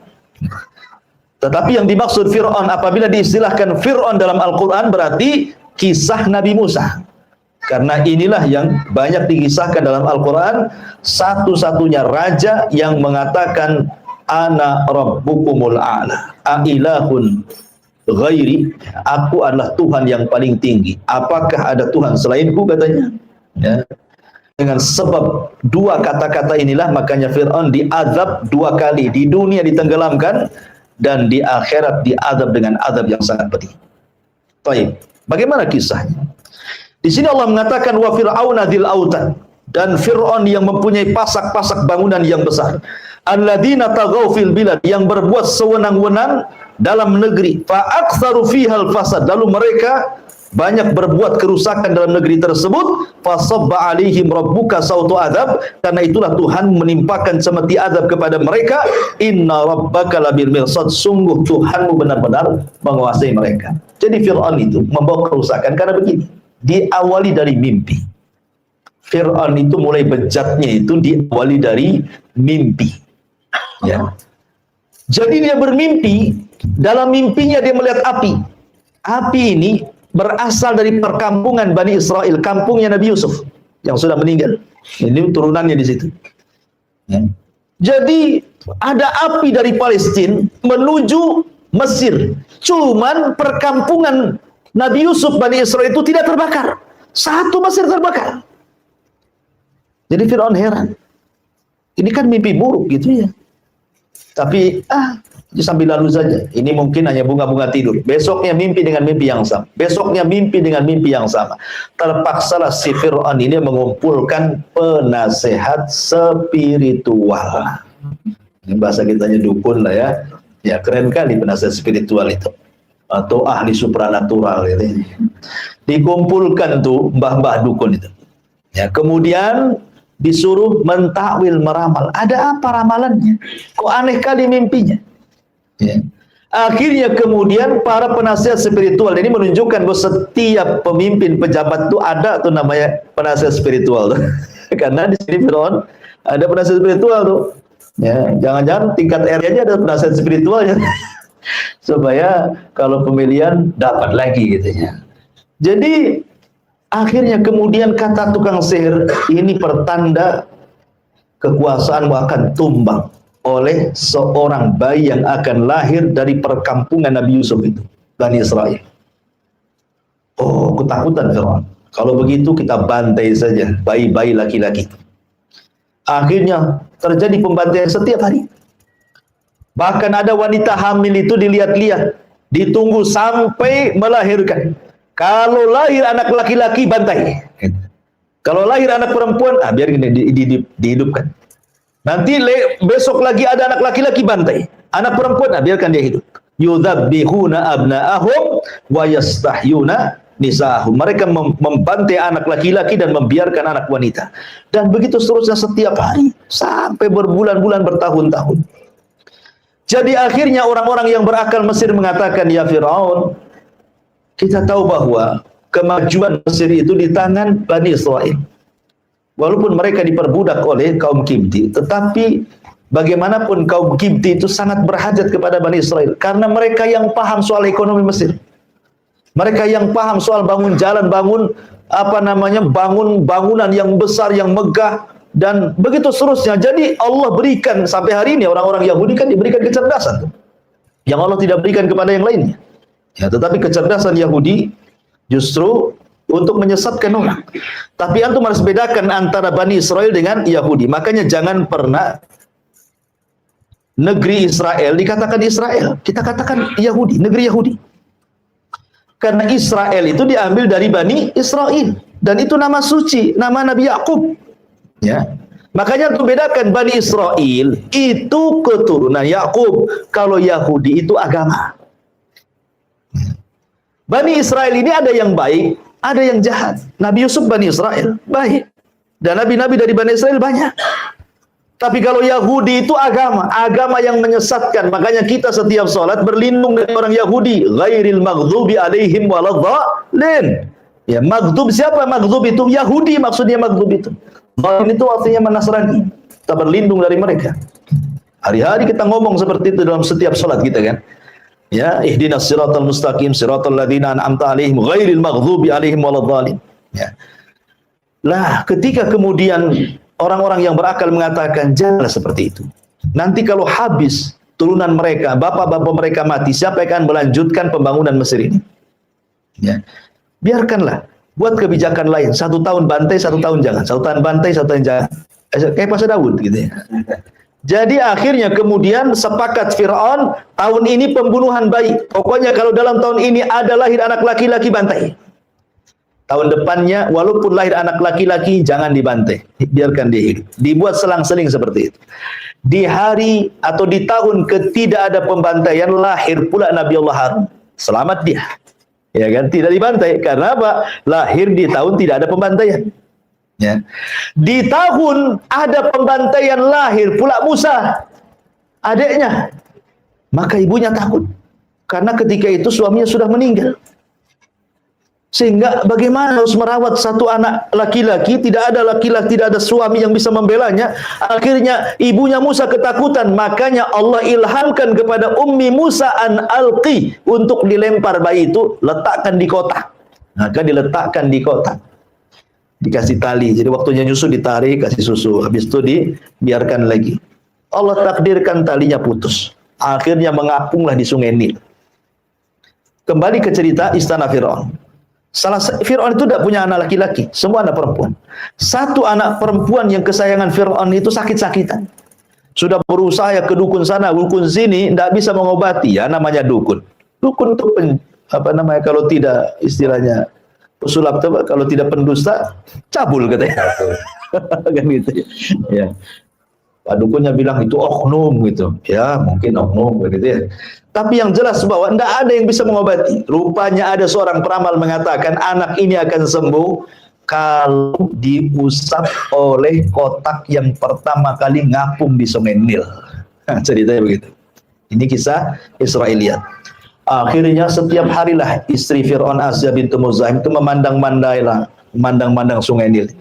Tetapi yang dimaksud Fir'aun apabila diistilahkan Fir'aun dalam Al-Quran berarti kisah Nabi Musa. Karena inilah yang banyak dikisahkan dalam Al-Quran, satu-satunya raja yang mengatakan ana rabbukumul a'la a'ilahun ghairi, aku adalah Tuhan yang paling tinggi, apakah ada Tuhan selainku, katanya ya. Dengan sebab dua kata-kata inilah makanya Fir'aun diazab 2 kali, di dunia ditenggelamkan dan di akhirat diazab dengan azab yang sangat pedih. Baik, bagaimana kisahnya? Di sini Allah mengatakan wa Fir'auna dzil autad, dan Fir'aun yang mempunyai pasak-pasak bangunan yang besar. Alladzina taghaw fil bilad, yang berbuat sewenang-wenang dalam negeri. Fa aktsaru fihal fasad, lalu mereka banyak berbuat kerusakan dalam negeri tersebut. Fa sabba alaihim rabbuka sautu adzab, karena itulah Tuhan menimpakan semeti azab kepada mereka. Inna rabbaka labil mirsad, sungguh Tuhanmu benar-benar menguasai mereka. Jadi Fir'aun itu membawa kerusakan karena begini. Diawali dari mimpi. Fir'aun itu mulai bejatnya itu diawali dari mimpi. Ya. Jadi dia bermimpi, dalam mimpinya dia melihat api. Api ini berasal dari perkampungan Bani Israel, kampungnya Nabi Yusuf yang sudah meninggal. Ini turunannya di situ. Ya. Jadi ada api dari Palestina menuju Mesir. Cuman perkampungan Nabi Yusuf, Bani Israel itu tidak terbakar. Satu Mesir terbakar. Jadi Fir'aun heran. Ini kan mimpi buruk gitu ya. Tapi sambil lalu saja. Ini mungkin hanya bunga-bunga tidur. Besoknya mimpi dengan mimpi yang sama. Besoknya mimpi dengan mimpi yang sama. Terpaksalah si Fir'aun ini mengumpulkan penasehat spiritual. Ini bahasa kitanya dukun lah ya. Ya keren kali penasehat spiritual itu. Atau ahli supranatural ini. Dikumpulkan tuh mbah-mbah dukun itu. Ya, kemudian disuruh mentakwil, meramal. Ada apa ramalannya? Kok aneh kali mimpinya? Ya. Akhirnya kemudian para penasihat spiritual ini menunjukkan bahwa setiap pemimpin pejabat itu ada tuh namanya penasihat spiritual tuh. Karena di sini Fir'aun ada penasihat spiritual tuh. Ya, jangan-jangan tingkat RT aja ada penasihat spiritualnya. Supaya kalau pemilihan dapat lagi gitu ya. Jadi akhirnya kemudian kata tukang sihir, ini pertanda kekuasaanmu akan tumbang oleh seorang bayi yang akan lahir dari perkampungan Nabi Yusuf itu, Bani Israel. Oh, ketakutan Fir'aun. Kalau begitu kita bantai saja bayi-bayi laki-laki. Akhirnya terjadi pembantaian setiap hari. Bahkan ada wanita hamil itu dilihat-lihat, ditunggu sampai melahirkan. Kalau lahir anak laki-laki bantai. Kalau lahir anak perempuan, biar dihidupkan. Nanti besok lagi ada anak laki-laki bantai. Anak perempuan, biarkan dia hidup. Yudzabbihuna abna'ahum wa yastahyuna nisa'ahum. Mereka membantai anak laki-laki dan membiarkan anak wanita. Dan begitu seterusnya setiap hari sampai berbulan-bulan, bertahun-tahun. Jadi akhirnya orang-orang yang berakal Mesir mengatakan, ya Fir'aun, kita tahu bahwa kemajuan Mesir itu di tangan Bani Israel. Walaupun mereka diperbudak oleh kaum Kipti, tetapi bagaimanapun kaum Kipti itu sangat berhajat kepada Bani Israel karena mereka yang paham soal ekonomi Mesir. Mereka yang paham soal bangun jalan, bangun bangun bangunan yang besar, yang megah, dan begitu seterusnya. Jadi Allah berikan sampai hari ini orang-orang Yahudi kan diberikan kecerdasan yang Allah tidak berikan kepada yang lainnya. Ya, tetapi kecerdasan Yahudi justru untuk menyesatkan orang. Tapi antum harus bedakan antara Bani Israel dengan Yahudi. Makanya jangan pernah negeri Israel dikatakan Israel, kita katakan Yahudi, negeri Yahudi. Karena Israel itu diambil dari Bani Israel dan itu nama suci, nama Nabi Yakub. Ya. Makanya untuk bedakan Bani Israel itu keturunan Yakub, kalau Yahudi itu agama. Bani Israel ini ada yang baik, ada yang jahat. Nabi Yusuf Bani Israel baik, dan nabi-nabi dari Bani Israel banyak. Tapi kalau Yahudi itu agama yang menyesatkan. Makanya kita setiap sholat berlindung dari orang Yahudi. Ghairil maghdubi alaihim waladhdallin. Ya, maghdub siapa? Maghdub itu Yahudi, maksudnya maghdub itu. Dhalin itu artinya Nasrani. Kita berlindung dari mereka. Hari-hari kita ngomong seperti itu dalam setiap sholat kita kan. Ya, ihdinas siratal mustaqim siratal ladzina an'amta alaihim ghairil maghdubi alaihim waladhdallin. Ya. Lah, ketika kemudian orang-orang yang berakal mengatakan janganlah seperti itu. Nanti kalau habis turunan mereka, bapak-bapak mereka mati, siapa yang akan melanjutkan pembangunan Mesir ini? Ya. Biarkanlah, buat kebijakan lain. 1 tahun bantai, 1 tahun jangan. 1 tahun bantai, 1 tahun jangan. Kayak Pasal Daud gitu ya. Jadi akhirnya kemudian sepakat Fir'aun, tahun ini pembunuhan bayi. Pokoknya kalau dalam tahun ini ada lahir anak laki-laki, bantai. Tahun depannya, walaupun lahir anak laki-laki, jangan dibantai. Biarkan dia hidup. Dibuat selang-seling seperti itu. Di hari atau di tahun ketidak ada pembantaian, lahir pula Nabi Allah Harun. Selamat dia. Ya kan? Tidak dibantai. Karena apa? Lahir di tahun tidak ada pembantaian. Ya. Di tahun ada pembantaian, lahir pula Musa, adiknya. Maka ibunya takut. Karena ketika itu suaminya sudah meninggal. Sehingga bagaimana harus merawat satu anak laki-laki, tidak ada laki-laki, tidak ada suami yang bisa membelanya. Akhirnya ibunya Musa ketakutan, makanya Allah ilhamkan kepada Ummi Musa an alqi, untuk dilempar bayi itu, letakkan di kotak. Maka diletakkan di kotak, dikasih tali, jadi waktunya nyusu ditarik, kasih susu, habis itu dibiarkan lagi. Allah takdirkan talinya putus, akhirnya mengapunglah di Sungai Nil. Kembali ke cerita istana Fir'aun. Fir'aun itu tidak punya anak laki-laki, semua anak perempuan. Satu anak perempuan yang kesayangan Fir'aun itu sakit-sakitan. Sudah berusaha ke dukun sana, dukun sini, tidak bisa mengobati. Ya namanya dukun. Dukun itu kalau tidak istilahnya pesulap, kalau tidak pendusta, cabul katanya. Kan gitu. Ya. Pak dukunnya bilang itu oknum gitu. Ya mungkin oknum begitu ya. Tapi yang jelas bahwa tidak ada yang bisa mengobati. Rupanya ada seorang peramal mengatakan anak ini akan sembuh kalau diusap oleh kotak yang pertama kali ngapung di Sungai Nil. Ceritanya begitu. Ini kisah Israiliyat. Akhirnya setiap harilah istri Fir'aun Asya bintu Muzahim itu memandang-mandang Sungai Nil.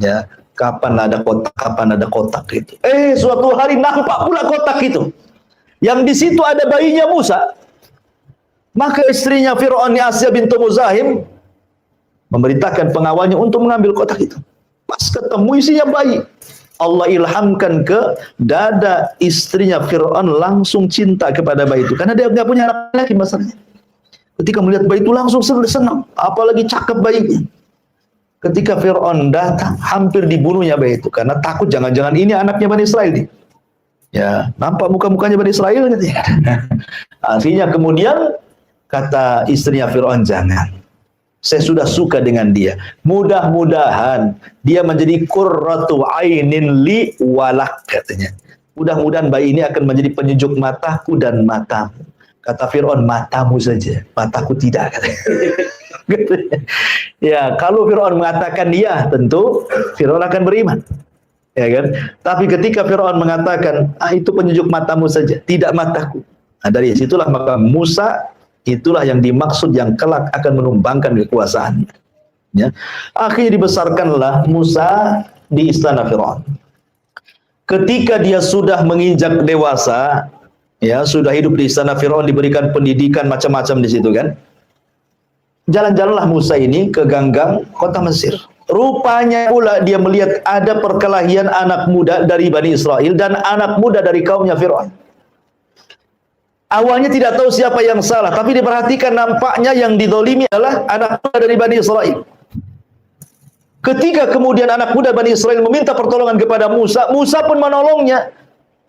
Ya, kapan ada kotak itu. Suatu hari nampak pula kotak itu. Yang di situ ada bayinya Musa. Maka istrinya Fir'aun Asya bintu Muzahim memerintahkan pengawalnya untuk mengambil kotak itu. Pas ketemu isinya bayi, Allah ilhamkan ke dada istrinya Fir'aun langsung cinta kepada bayi itu. Karena dia nggak punya anak lagi masalahnya. Ketika melihat bayi itu langsung senang, apalagi cakep bayinya. Ketika Fir'aun datang, hampir dibunuhnya bayi itu karena takut jangan-jangan ini anaknya Bani Israel nih. Ya, nampak muka-mukanya Bani Israel gitu ya. Akhirnya kemudian kata istrinya Fir'aun, jangan. Saya sudah suka dengan dia. Mudah-mudahan dia menjadi qurratu ainin li walak katanya. Mudah-mudahan bayi ini akan menjadi penyejuk mataku dan matamu. Kata Fir'aun, matamu saja, mataku tidak katanya. Ya, kalau Fir'aun mengatakan ya, tentu Fir'aun akan beriman. Ya kan? Tapi ketika Fir'aun mengatakan, itu penyejuk matamu saja, tidak mataku. Nah, dari situlah maka Musa itulah yang dimaksud yang kelak akan menumbangkan kekuasaannya. Ya. Akhirnya dibesarkanlah Musa di istana Fir'aun. ketika dia sudah menginjak dewasa, ya sudah hidup di istana Firaun, diberikan pendidikan macam-macam di situ kan. Jalan-jalanlah Musa ini ke ganggang kota Mesir. Rupanya pula dia melihat ada perkelahian anak muda dari Bani Israel dan anak muda dari kaumnya Firaun. Awalnya tidak tahu siapa yang salah, tapi diperhatikan nampaknya yang didolimi adalah anak muda dari Bani Israel. Ketika kemudian anak muda Bani Israel meminta pertolongan kepada Musa, Musa pun menolongnya.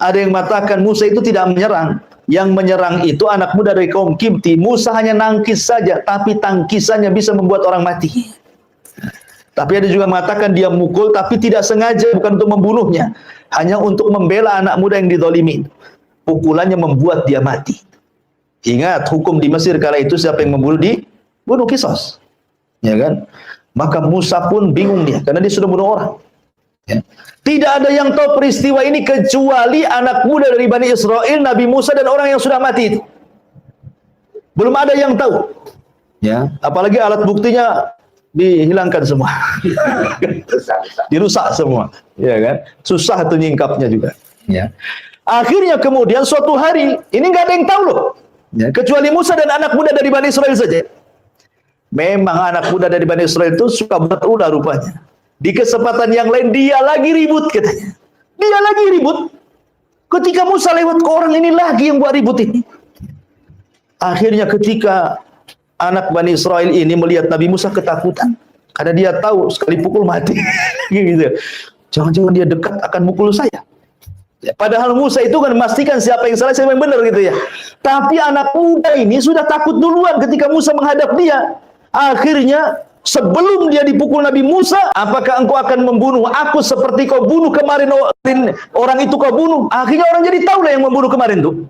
Ada yang mengatakan Musa itu tidak menyerang. Yang menyerang itu anak muda dari kaum Kipti. Musa hanya nangkis saja, tapi tangkisannya bisa membuat orang mati. Tapi ada juga mengatakan dia mukul, tapi tidak sengaja, bukan untuk membunuhnya. Hanya untuk membela anak muda yang dizalimi. Pukulannya membuat dia mati. Ingat, hukum di Mesir kala itu siapa yang membunuh dibunuh kisos. Ya kan? Maka Musa pun bingung dia, karena dia sudah bunuh orang. Ya. Tidak ada yang tahu peristiwa ini kecuali anak muda dari Bani Israel, Nabi Musa dan orang yang sudah mati itu. Belum ada yang tahu. Ya, apalagi alat buktinya dihilangkan semua. Dirusak semua, ya kan? Susah tuh nyingkapnya juga. Ya. Akhirnya kemudian suatu hari, ini nggak ada yang tahu loh. Ya, kecuali Musa dan anak muda dari Bani Israel saja. Memang anak muda dari Bani Israel itu suka buat ulah rupanya. Di kesempatan yang lain dia lagi ribut katanya. Dia lagi ribut. Ketika Musa lewat ke orang ini lagi yang buat ribut ini. Akhirnya ketika anak Bani Israel ini melihat Nabi Musa ketakutan. Karena dia tahu sekali pukul mati. Gitu. Jangan-jangan dia dekat akan mukul saya. Ya, padahal Musa itu kan memastikan siapa yang salah, siapa yang benar gitu ya. Tapi anak muda ini sudah takut duluan ketika Musa menghadap dia. Akhirnya sebelum dia dipukul Nabi Musa, apakah engkau akan membunuh aku seperti kau bunuh kemarin orang itu kau bunuh? Akhirnya orang jadi tahu lah yang membunuh kemarin tuh.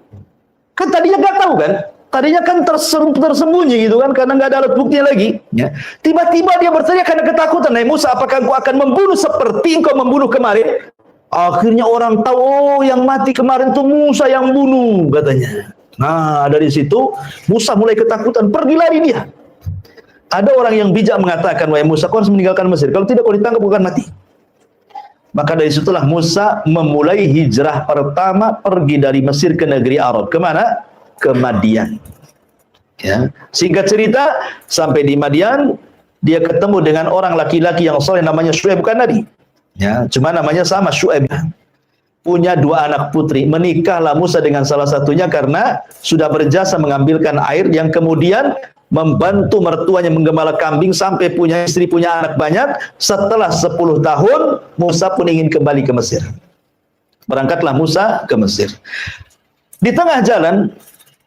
Kan tadinya nggak tahu kan? Tadinya kan tersembunyi gitu kan, karena nggak ada alat buktinya lagi. Ya. Tiba-tiba dia bertanya karena ketakutan, Nabi Musa, apakah engkau akan membunuh seperti engkau membunuh kemarin? Akhirnya orang tahu, oh yang mati kemarin tuh Musa yang bunuh katanya. Nah dari situ Musa mulai ketakutan, pergi lari dia. Ada orang yang bijak mengatakan, wahai Musa, kau harus meninggalkan Mesir. Kalau tidak kau ditangkap bukan mati. Maka dari situlah Musa memulai hijrah pertama pergi dari Mesir ke negeri Arab. Kemana? Ke Madian. Ya. Singkat cerita, sampai di Madian, dia ketemu dengan orang laki-laki yang soleh namanya Syuaib, bukan Nabi. Ya, cuma namanya sama Syuaib. Punya dua anak putri. Menikahlah Musa dengan salah satunya karena sudah berjasa mengambilkan air yang kemudian membantu mertuanya menggembala kambing sampai punya istri, punya anak banyak. Setelah 10 tahun Musa pun ingin kembali ke Mesir. Berangkatlah Musa ke Mesir. Di tengah jalan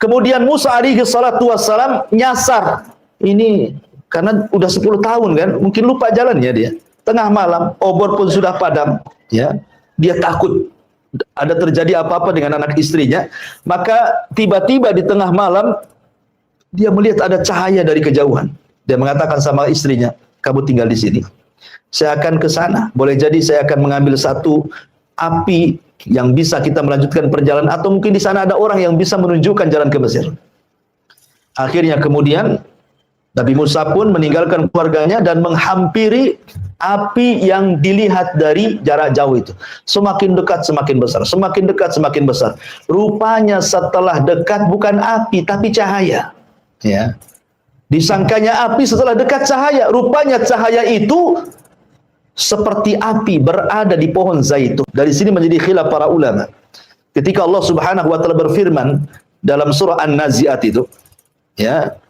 kemudian Musa alaihi salatu wassalam nyasar. Ini karena udah 10 tahun kan, mungkin lupa jalannya dia. Tengah malam, obor pun sudah padam, ya. Dia takut ada terjadi apa-apa dengan anak istrinya. Maka tiba-tiba di tengah malam dia melihat ada cahaya dari kejauhan. Dia mengatakan sama istrinya, kamu tinggal di sini. Saya akan ke sana. Boleh jadi saya akan mengambil satu api yang bisa kita melanjutkan perjalanan. Atau mungkin di sana ada orang yang bisa menunjukkan jalan ke Mesir. Akhirnya kemudian Nabi Musa pun meninggalkan keluarganya dan menghampiri api yang dilihat dari jarak jauh itu. Semakin dekat semakin besar. Semakin dekat semakin besar. Rupanya setelah dekat bukan api tapi cahaya. Ya, disangkanya api, setelah dekat cahaya. Rupanya cahaya itu seperti api berada di pohon zaitun. Dari sini menjadi khilaf para ulama. Ketika Allah Subhanahu wa taala berfirman dalam surah An-Nazi'at itu, ya,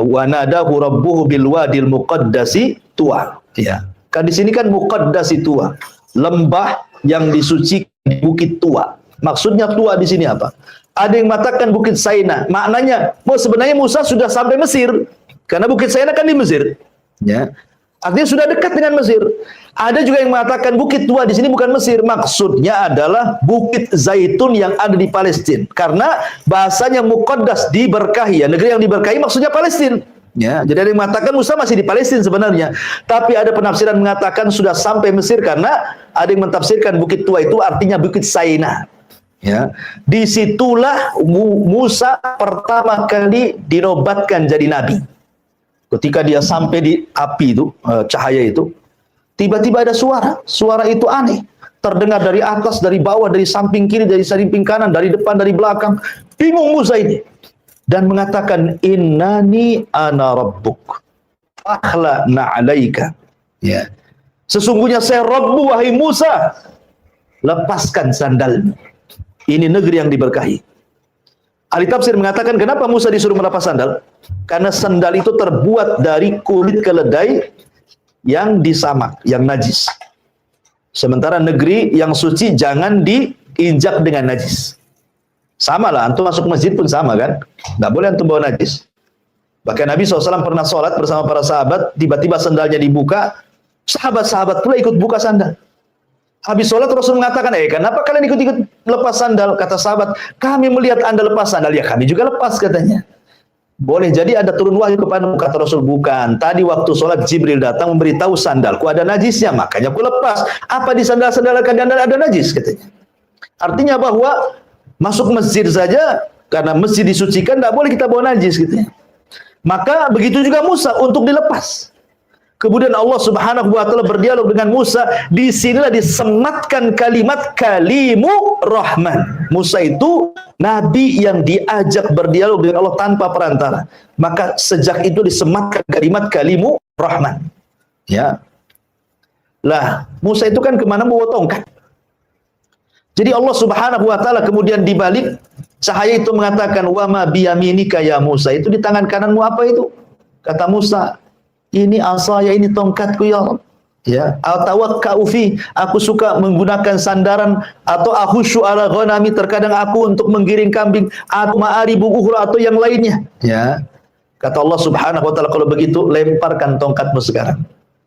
wa nadahu rabbuhu bil wadil muqaddasi tuwa. Ya, kan di sini kan muqaddasi tuwa, lembah yang disucikan di bukit Tuwa. Maksudnya Tuwa di sini apa? Ada yang mengatakan Bukit Saina. Maknanya, sebenarnya Musa sudah sampai Mesir. Karena Bukit Saina kan di Mesir. Ya. Artinya sudah dekat dengan Mesir. Ada juga yang mengatakan Bukit Tuwa di sini bukan Mesir. Maksudnya adalah Bukit Zaitun yang ada di Palestina. Karena bahasanya muqaddas, diberkahi. Ya. Negeri yang diberkahi maksudnya Palestina. Ya. Jadi ada yang mengatakan Musa masih di Palestina sebenarnya. Tapi ada penafsiran mengatakan sudah sampai Mesir karena ada yang mentafsirkan Bukit Tuwa itu artinya Bukit Saina. Ya, disitulah Musa pertama kali dinobatkan jadi nabi. Ketika dia sampai di api itu, cahaya itu, tiba-tiba ada suara. Suara itu aneh. terdengar dari atas, dari bawah, dari samping kiri, dari samping kanan, dari depan, dari belakang. Bingung Musa ini. Dan mengatakan, innani ana rabbuk. Akhla na'alaika. Ya. Sesungguhnya saya Rabbu, wahai Musa. Lepaskan sandalmu. Ini negeri yang diberkahi. Ahli tafsir mengatakan, kenapa Musa disuruh melepas sandal? Karena sandal itu terbuat dari kulit keledai yang disamak, yang najis. Sementara negeri yang suci jangan diinjak dengan najis. Sama lah, antum masuk masjid pun sama kan? Nggak boleh antum bawa najis. Bahkan Nabi SAW pernah sholat bersama para sahabat, tiba-tiba sandalnya dibuka, sahabat-sahabat pula ikut buka sandal. Habis sholat Rasul mengatakan, kenapa kalian ikut-ikut lepas sandal? Kata sahabat, kami melihat anda lepas sandal. Ya kami juga lepas katanya. Boleh jadi ada turun wahyu kepadamu, kata Rasul. Bukan, tadi waktu sholat Jibril datang memberitahu sandalku ada najisnya, makanya aku lepas. Apa di sandal-sandal kalian ada najis katanya. Artinya bahwa masuk masjid saja, karena masjid disucikan, tidak boleh kita bawa najis gitu ya. Maka begitu juga Musa untuk dilepas. Kemudian Allah Subhanahu wa taala berdialog dengan Musa, di sinilah disematkan kalimat kalimu Rahman. Musa itu nabi yang diajak berdialog dengan Allah tanpa perantara. Maka sejak itu disematkan kalimat kalimu Rahman. Ya. Lah, Musa itu kan kemana bawa tongkat. Jadi Allah Subhanahu wa taala kemudian dibalik cahaya itu mengatakan, wa ma biyaminika ya Musa, itu di tangan kananmu apa itu? Kata Musa, ini asaya, ini tongkatku ya Allah. Ya, atawakkau fi, aku suka menggunakan sandaran, atau ahusyu ala ghanami, terkadang aku untuk menggiring kambing, atau ma'aribu ukhra, atau yang lainnya. Ya. Kata Allah Subhanahu wa taala, kalau begitu lemparkan tongkatmu sekarang.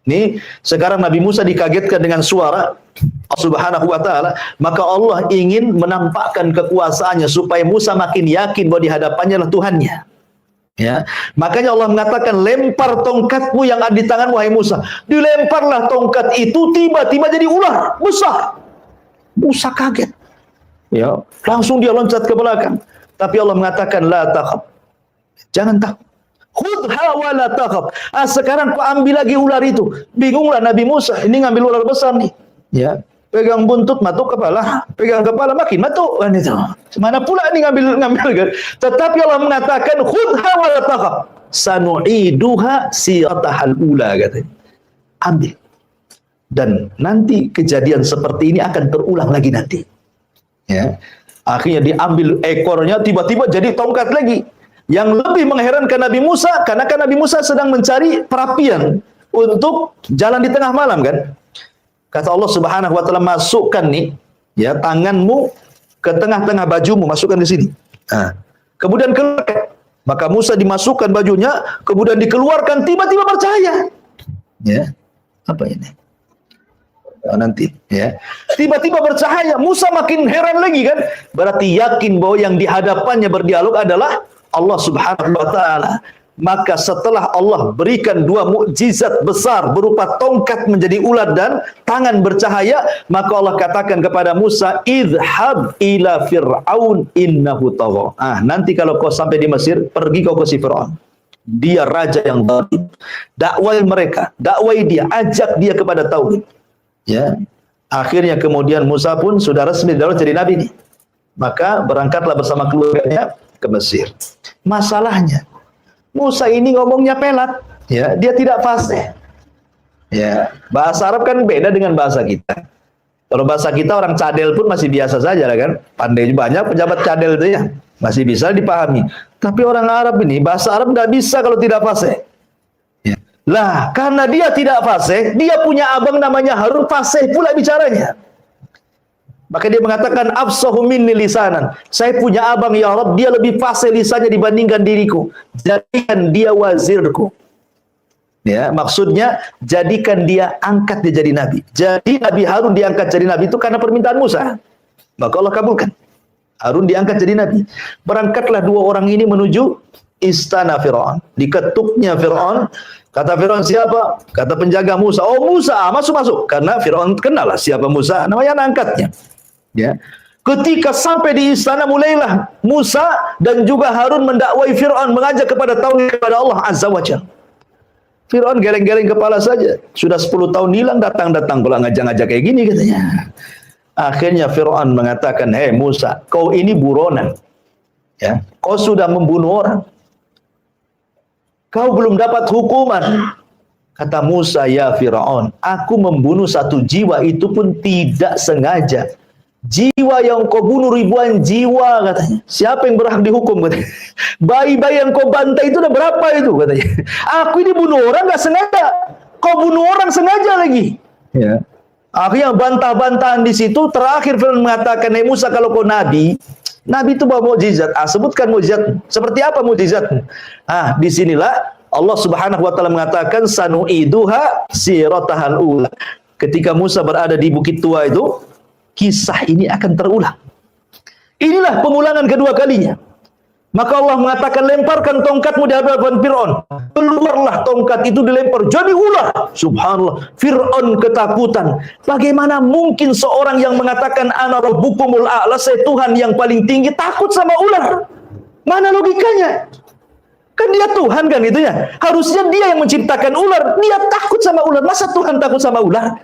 Nih, sekarang Nabi Musa dikagetkan dengan suara Allah Subhanahu wa taala, maka Allah ingin menampakkan kekuasaannya supaya Musa makin yakin bahwa di hadapannya adalah Tuhannya. Ya, makanya Allah mengatakan, lempar tongkatmu yang ada di tangan wahai Musa. Dilemparlah tongkat itu, tiba-tiba jadi ular besar. Musa kaget. Ya, langsung dia loncat ke belakang. Tapi Allah mengatakan, la takhaf. Jangan takut. Khudha wa la takhaf. Sekarang kau ambil lagi ular itu. Bingunglah Nabi Musa, ini ngambil ular besar nih. Ya. Pegang buntut, matuk kepala, pegang kepala makin matuk kan itu. Mana pula ini ngambil kan? Tetapi Allah mengatakan, khudha wa la takhaf, sanu'iduha siratahal ula, katanya. Ambil. Dan nanti kejadian seperti ini akan terulang lagi nanti. Ya. Akhirnya diambil ekornya, tiba-tiba jadi tongkat lagi. Yang lebih mengherankan Nabi Musa, karena kan Nabi Musa sedang mencari perapian untuk jalan di tengah malam kan. Kata Allah Subhanahu wa taala, masukkan nih ya tanganmu ke tengah-tengah bajumu, masukkan di sini. Nah, kemudian keluarkan. Maka Musa dimasukkan bajunya, kemudian dikeluarkan, tiba-tiba bercahaya. Ya. Apa ini? Nanti ya. Tiba-tiba bercahaya, Musa makin heran lagi kan? Berarti yakin bahwa yang di hadapannya berdialog adalah Allah Subhanahu wa taala. Maka setelah Allah berikan dua mukjizat besar berupa tongkat menjadi ular dan tangan bercahaya, maka Allah katakan kepada Musa, idhab ila fir'aun innahu tagha. Nanti kalau kau sampai di Mesir, pergi kau ke si Fir'aun. Dia raja yang zalim. Dakwai mereka, dakwai dia, ajak dia kepada tauhid. Ya. Akhirnya kemudian Musa pun sudah resmi jadi nabi nih. Maka berangkatlah bersama keluarganya ke Mesir. Masalahnya Musa ini ngomongnya pelat, ya, dia tidak fasih. Ya, bahasa Arab kan beda dengan bahasa kita. Kalau bahasa kita orang cadel pun masih biasa saja lah kan. Pandai banyak pejabat cadel itu ya, masih bisa dipahami. Tapi orang Arab ini bahasa Arab tidak bisa kalau tidak fasih. Ya. Lah, karena dia tidak fasih, dia punya abang namanya Harun, fasih pula bicaranya. Maka dia mengatakan, afsahu minni lisanan. Saya punya abang ya Rabb, dia lebih fasih lisannya dibandingkan diriku. Jadikan dia wazirku. Ya, maksudnya jadikan dia, angkat dia jadi nabi. Jadi Nabi Harun diangkat jadi nabi itu karena permintaan Musa. Maka Allah kabulkan. Harun diangkat jadi nabi. Berangkatlah dua orang ini menuju istana Fir'aun. Diketuknya Fir'aun. Kata Fir'aun, siapa? Kata penjaga Musa. Oh Musa, masuk-masuk. Karena Fir'aun kenal lah siapa Musa. Namanya anak angkatnya. Ya. Ketika sampai di istana, mulailah Musa dan juga Harun mendakwai Fir'aun, mengajak kepada tauhid kepada Allah Azza wa Jalla. Fir'aun geleng-geleng kepala saja. Sudah 10 tahun hilang, datang-datang pula ngajak-ngajak kayak gini katanya. Akhirnya Fir'aun mengatakan, "Hei Musa, kau ini buronan. Ya, kau sudah membunuh orang. Kau belum dapat hukuman." Kata Musa, "Ya Fir'aun, aku membunuh satu jiwa itu pun tidak sengaja. Jiwa yang kau bunuh ribuan jiwa," katanya. "Siapa yang berhak dihukum?" katanya. "Bayi-bayi yang kau bantai itu udah berapa itu?" katanya. "Aku ini bunuh orang gak sengaja. Kau bunuh orang sengaja lagi." Ya. Akhirnya bantah-bantahan di situ. Terakhir Fir'aun mengatakan, "Hei Musa, kalau kau nabi itu bawa mukjizat. Sebutkan mukjizat. Seperti apa mukjizatmu?" Disinilah Allah Subhanahu wa taala mengatakan, "Sanu'iduha siratahal ula." Ketika Musa berada di Bukit Tua itu, kisah ini akan terulang. Inilah pengulangan kedua kalinya. Maka Allah mengatakan, "Lemparkan tongkatmu di hadapan Fir'aun." Keluarlah tongkat itu, dilempar jadi ular. Subhanallah, Fir'aun ketakutan. Bagaimana mungkin seorang yang mengatakan ana rabbukumul a'la, saya Tuhan yang paling tinggi, takut sama ular? Mana logikanya? Kan dia Tuhan kan gitu ya. Harusnya dia yang menciptakan ular. Dia takut sama ular. Masa Tuhan takut sama ular?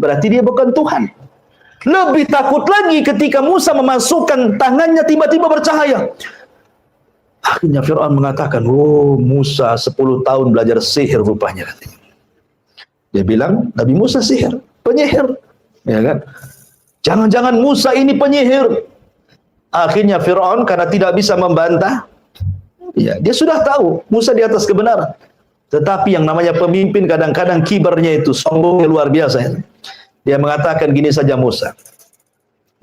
Berarti dia bukan Tuhan. Lebih takut lagi ketika Musa memasukkan tangannya tiba-tiba bercahaya. Akhirnya Fir'aun mengatakan, "Oh, Musa 10 tahun belajar sihir rupanya," katanya. Dia bilang, Nabi Musa sihir, penyihir. Ya kan? Jangan-jangan Musa ini penyihir. Akhirnya Fir'aun karena tidak bisa membantah, ya, dia sudah tahu Musa di atas kebenaran. Tetapi yang namanya pemimpin kadang-kadang kibarnya itu sombongnya luar biasa. Dia mengatakan gini saja, "Musa,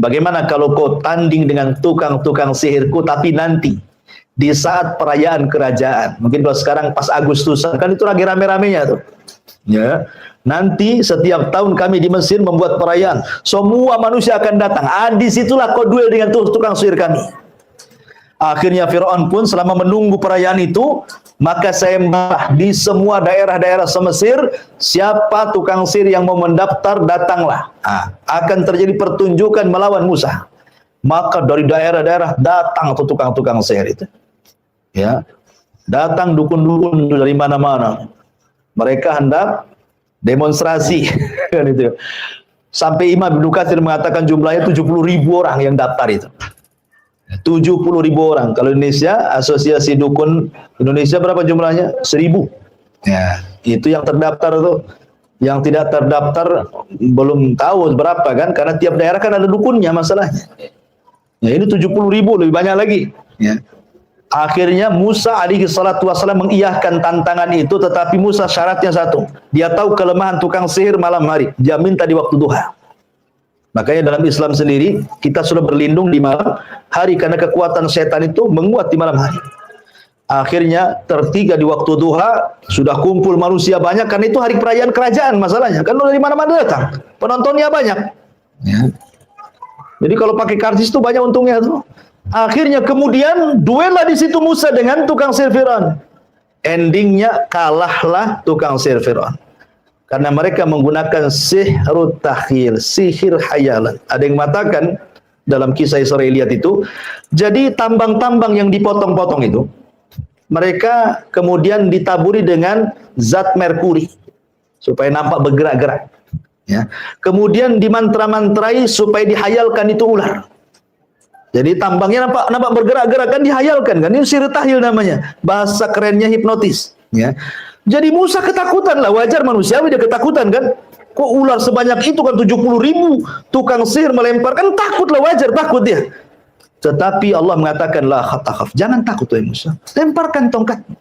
bagaimana kalau kau tanding dengan tukang-tukang sihirku, tapi nanti di saat perayaan kerajaan, mungkin kalau sekarang pas Agustusan kan itu lagi rame-ramenya tuh. Ya, nanti setiap tahun kami di Mesir membuat perayaan, semua manusia akan datang. Disitulah kau duel dengan tukang sihir kami." Akhirnya Fir'aun pun selama menunggu perayaan itu, maka saya di semua daerah-daerah semesir, siapa tukang sihir yang mau mendaftar, datanglah. Akan terjadi pertunjukan melawan Musa. Maka dari daerah-daerah datang tuh tukang-tukang sihir itu. Ya, datang dukun-dukun dari mana-mana. Mereka hendak demonstrasi kan itu. Sampai Imam Ibnu Katsir mengatakan jumlahnya 70.000 orang yang daftar itu. 70.000 orang. Kalau Indonesia, Asosiasi Dukun Indonesia berapa jumlahnya? 1.000. Ya, itu yang terdaftar tuh. Yang tidak terdaftar belum tahu berapa kan, karena tiap daerah kan ada dukunnya masalahnya. Ya, ini 70.000, lebih banyak lagi. Ya. Akhirnya Musa alaihi salatu wassalam mengiyahkan tantangan itu, tetapi Musa syaratnya satu. Dia tahu kelemahan tukang sihir malam hari. Dia minta di waktu duha. Makanya dalam Islam sendiri kita sudah berlindung di malam hari karena kekuatan setan itu menguat di malam hari. Akhirnya tertiga di waktu duha, sudah kumpul manusia banyak karena itu hari perayaan kerajaan masalahnya. Kan dari mana-mana datang, penontonnya banyak. Ya. Jadi kalau pakai karcis itu banyak untungnya tuh. Akhirnya kemudian duellah di situ Musa dengan tukang sihir Fir'aun. Endingnya kalahlah tukang sihir Fir'aun. Karena mereka menggunakan sihrut takhil, sihir hayalan. Ada yang mengatakan dalam kisah Israeliat itu, jadi tambang-tambang yang dipotong-potong itu, mereka kemudian ditaburi dengan zat merkuri supaya nampak bergerak-gerak. Ya. Kemudian dimantra-mantrai supaya dihayalkan itu ular. Jadi tambangnya nampak bergerak-gerak kan, dihayalkan kan, ini sihir takhil namanya. Bahasa kerennya hipnotis. Ya. Jadi Musa ketakutan lah, wajar manusiawi dia ketakutan kan. Kok ular sebanyak itu kan 70.000 tukang sihir melempar, kan takut lah, wajar takut dia. Tetapi Allah mengatakan la khatakaf, jangan takut wahai Musa, lemparkan tongkatmu.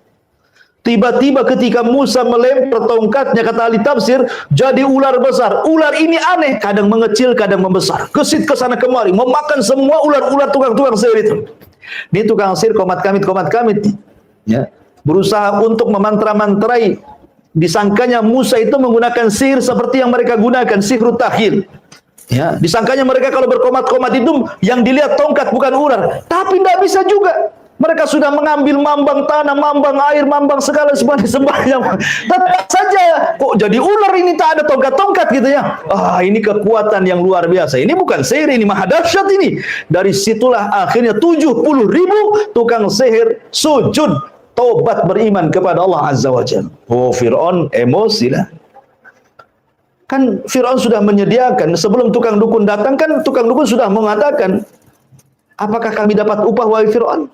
Tiba-tiba ketika Musa melempar tongkatnya, kata ahli tafsir, jadi ular besar. Ular ini aneh, kadang mengecil, kadang membesar. Kesit ke sana kemari, memakan semua ular-ular tukang-tukang sihir itu. Ini tukang sihir komat kamit. Ya. Berusaha untuk memantra-mantrai. Disangkanya Musa itu menggunakan sihir seperti yang mereka gunakan, sihir takhil. Ya, disangkanya mereka kalau berkomat-komat itu yang dilihat tongkat bukan ular. Tapi tidak bisa juga. Mereka sudah mengambil mambang tanah, mambang air, mambang segala semuanya. Tetap saja kok jadi ular ini, tak ada tongkat-tongkat gitu ya. Ini kekuatan yang luar biasa. Ini bukan sihir, ini maha dahsyat ini. Dari situlah akhirnya 70.000 tukang sihir sujud, tobat, beriman kepada Allah Azza wa Jalla. Fir'aun emosi lah. Kan Fir'aun sudah menyediakan, sebelum tukang dukun datang kan tukang dukun sudah mengatakan, apakah kami dapat upah wahai Fir'aun?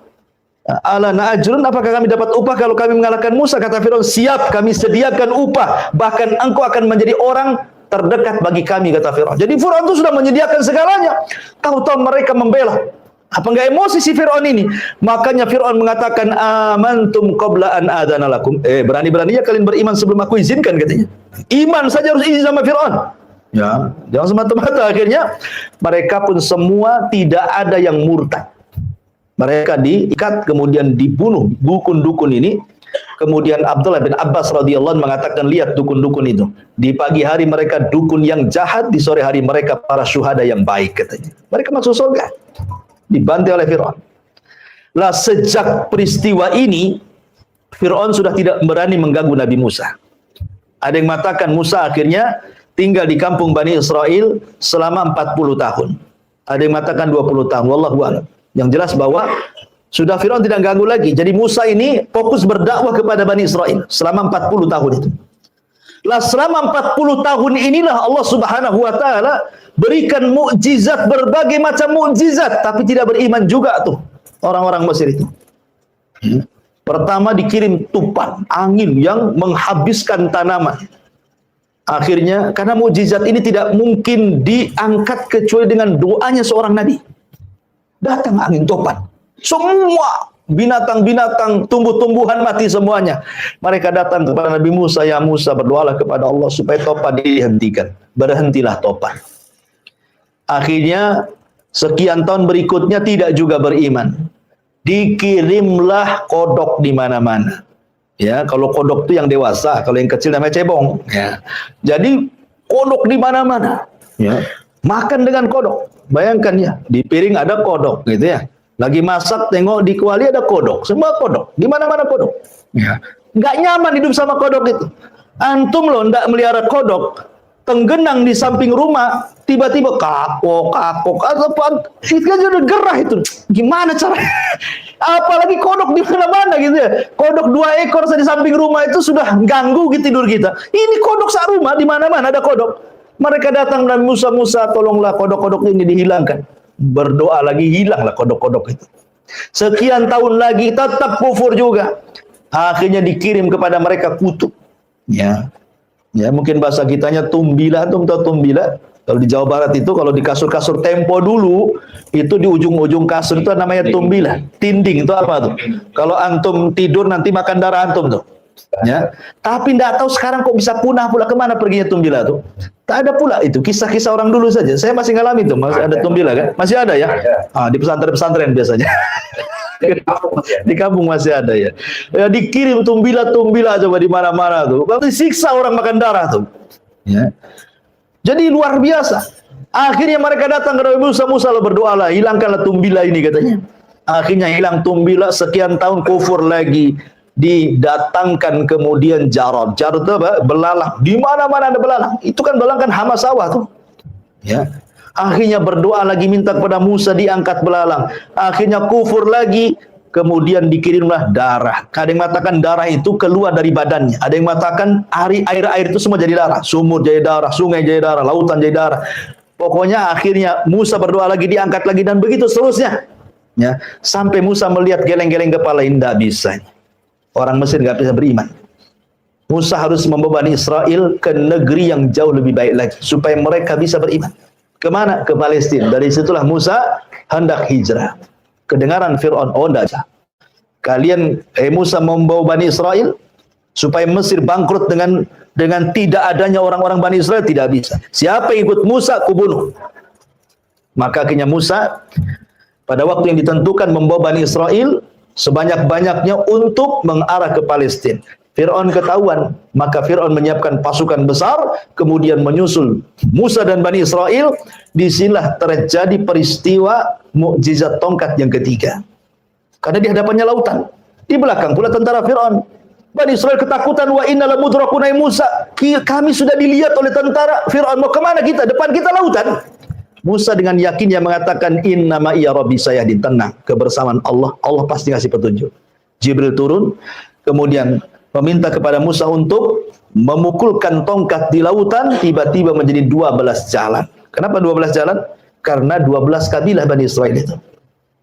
Ala na'ajrun, apakah kami dapat upah kalau kami mengalahkan Musa? Kata Fir'aun, siap, kami sediakan upah, bahkan engkau akan menjadi orang terdekat bagi kami, kata Fir'aun. Jadi Fir'aun itu sudah menyediakan segalanya. Tahu-tahu mereka membela. Apa enggak emosi si Fir'aun ini? Makanya Fir'aun mengatakan, amantum qabla an adana lakum. Berani-beraninya kalian beriman sebelum aku izinkan, katanya. Iman saja harus izin sama Fir'aun. Ya, jangan semata-mata. Akhirnya mereka pun semua tidak ada yang murtad. Mereka diikat kemudian dibunuh dukun-dukun ini. Kemudian Abdullah bin Abbas radhiyallahu anhu mengatakan, lihat dukun-dukun itu. Di pagi hari mereka dukun yang jahat, di sore hari mereka para syuhada yang baik, katanya. Mereka masuk surga. Dibantai oleh Fir'aun. Lah sejak peristiwa ini Fir'aun sudah tidak berani mengganggu Nabi Musa. Ada yang mengatakan Musa akhirnya tinggal di kampung Bani Israel selama 40 tahun. Ada yang mengatakan 20 tahun. Wallahu a'lam. Yang jelas bahwa sudah Fir'aun tidak ganggu lagi. Jadi Musa ini fokus berdakwah kepada Bani Israel selama 40 tahun itu. Lah selama 40 tahun inilah Allah Subhanahu wa taala berikan mukjizat, berbagai macam mukjizat, tapi tidak beriman juga tuh orang-orang Mesir itu. Pertama dikirim tupan, angin yang menghabiskan tanaman. Akhirnya karena mukjizat ini tidak mungkin diangkat kecuali dengan doanya seorang nabi. Datang angin topan. Semua binatang-binatang, tumbuh-tumbuhan mati semuanya. Mereka datang kepada Nabi Musa, ya Musa, berdoalah kepada Allah supaya topan dihentikan. Berhentilah topan. Akhirnya sekian tahun berikutnya tidak juga beriman. Dikirimlah kodok di mana-mana. Ya, kalau kodok itu yang dewasa, kalau yang kecil namanya cebong. Ya. Jadi kodok di mana-mana. Ya. Makan dengan kodok. Bayangkan ya, di piring ada kodok, gitu ya. Lagi masak, tengok di kuali ada kodok. Semua kodok. Di mana-mana kodok. Ya. Nggak nyaman hidup sama kodok itu. Antum loh ndak melihara kodok, tenggenang di samping rumah, tiba-tiba kakok, itu kan udah gerah itu. Gimana caranya? Apalagi kodok di mana-mana gitu ya. Kodok 2 ekor di samping rumah itu sudah ganggu gitu tidur kita. Ini kodok sak rumah, di mana-mana ada kodok. Mereka datang dan Musa, tolonglah kodok-kodok ini dihilangkan. Berdoa lagi, hilanglah kodok-kodok itu. Sekian tahun lagi tetap kufur juga. Akhirnya dikirim kepada mereka kutub. Ya, mungkin bahasa kitanya tumbila, tahu tumbila. Kalau di Jawa Barat itu, kalau di kasur-kasur Tempo dulu, itu di ujung-ujung kasur itu namanya tumbila. Tinding itu apa tuh? Kalau antum tidur nanti makan darah antum tuh. Ya, tapi tidak tahu sekarang kok bisa punah pula, kemana perginya tumbila tuh? Tak ada pula itu, kisah-kisah orang dulu saja. Saya masih ngalami tuh, masih ada tumbila kan? Masih ada ya? Di pesantren-pesantren biasanya. Di kampung masih ada ya. Ya dikirim tumbila coba di mana-mana tuh. Berarti siksa orang makan darah tuh. Ya. Jadi luar biasa. Akhirnya mereka datang ke Nabi Musa, berdoalah, hilangkanlah tumbila ini katanya. Akhirnya hilang tumbila, sekian tahun kufur lagi. Didatangkan kemudian jarad. Jarad itu apa? Belalang. Di mana-mana ada belalang. Itu kan belalang kan hama sawah tuh. Ya. Akhirnya berdoa lagi, minta kepada Musa, diangkat belalang. Akhirnya kufur lagi, kemudian dikirimlah darah. Ada yang mengatakan darah itu keluar dari badannya. Ada yang mengatakan air itu semua jadi darah. Sumur jadi darah, sungai jadi darah, lautan jadi darah. Pokoknya akhirnya Musa berdoa lagi, diangkat lagi, dan begitu seterusnya. Ya. Sampai Musa melihat geleng-geleng kepala, tidak bisa. Orang Mesir nggak bisa beriman. Musa harus membawa Bani Israel ke negeri yang jauh lebih baik lagi, supaya mereka bisa beriman. Kemana? Ke Palestina. Dari situlah Musa hendak hijrah. Kedengaran Fir'aun, oh enggak bisa. Kalian, Musa membawa Bani Israel supaya Mesir bangkrut dengan tidak adanya orang-orang Bani Israel, tidak bisa. Siapa yang ikut Musa, kubunuh. Maka akhirnya Musa pada waktu yang ditentukan membawa Bani Israel sebanyak-banyaknya untuk mengarah ke Palestina. Fir'aun ketahuan, maka Fir'aun menyiapkan pasukan besar, kemudian menyusul Musa dan Bani Israel. Disinilah terjadi peristiwa mukjizat tongkat yang ketiga. Karena di hadapannya lautan, di belakang pula tentara Fir'aun. Bani Israel ketakutan, wa inna lamudrakuna Musa. Kami sudah dilihat oleh tentara Fir'aun, mau kemana kita? Depan kita lautan. Musa dengan yakinnya mengatakan, innama iya rabbi sayahdin, tenang, kebersamaan Allah, Allah pasti ngasih petunjuk. Jibril turun, kemudian meminta kepada Musa untuk memukulkan tongkat di lautan, tiba-tiba menjadi 12 jalan. Kenapa 12 jalan? Karena 12 kabilah Bani Israel itu.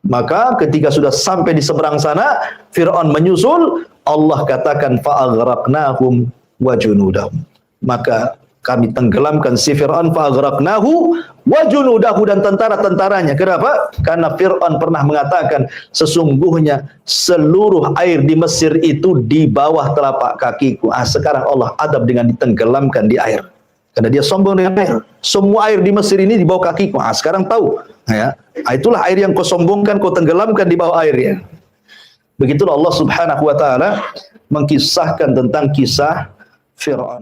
Maka ketika sudah sampai di seberang sana, Fir'aun menyusul, Allah katakan fa'aghraqnahum wa junudahum. Maka kami tenggelamkan si Fir'aun, fa'aghraqnahu wa junudahu, dan tentara-tentaranya. Kenapa? Karena Fir'aun pernah mengatakan sesungguhnya seluruh air di Mesir itu di bawah telapak kakiku. Sekarang Allah adab dengan ditenggelamkan di air. Karena dia sombong dengan air. Semua air di Mesir ini di bawah kakiku. Sekarang tahu. Ya, itulah air yang kau sombongkan, kau tenggelamkan di bawah air ya. Begitulah Allah Subhanahu wa taala mengkisahkan tentang kisah Fir'aun.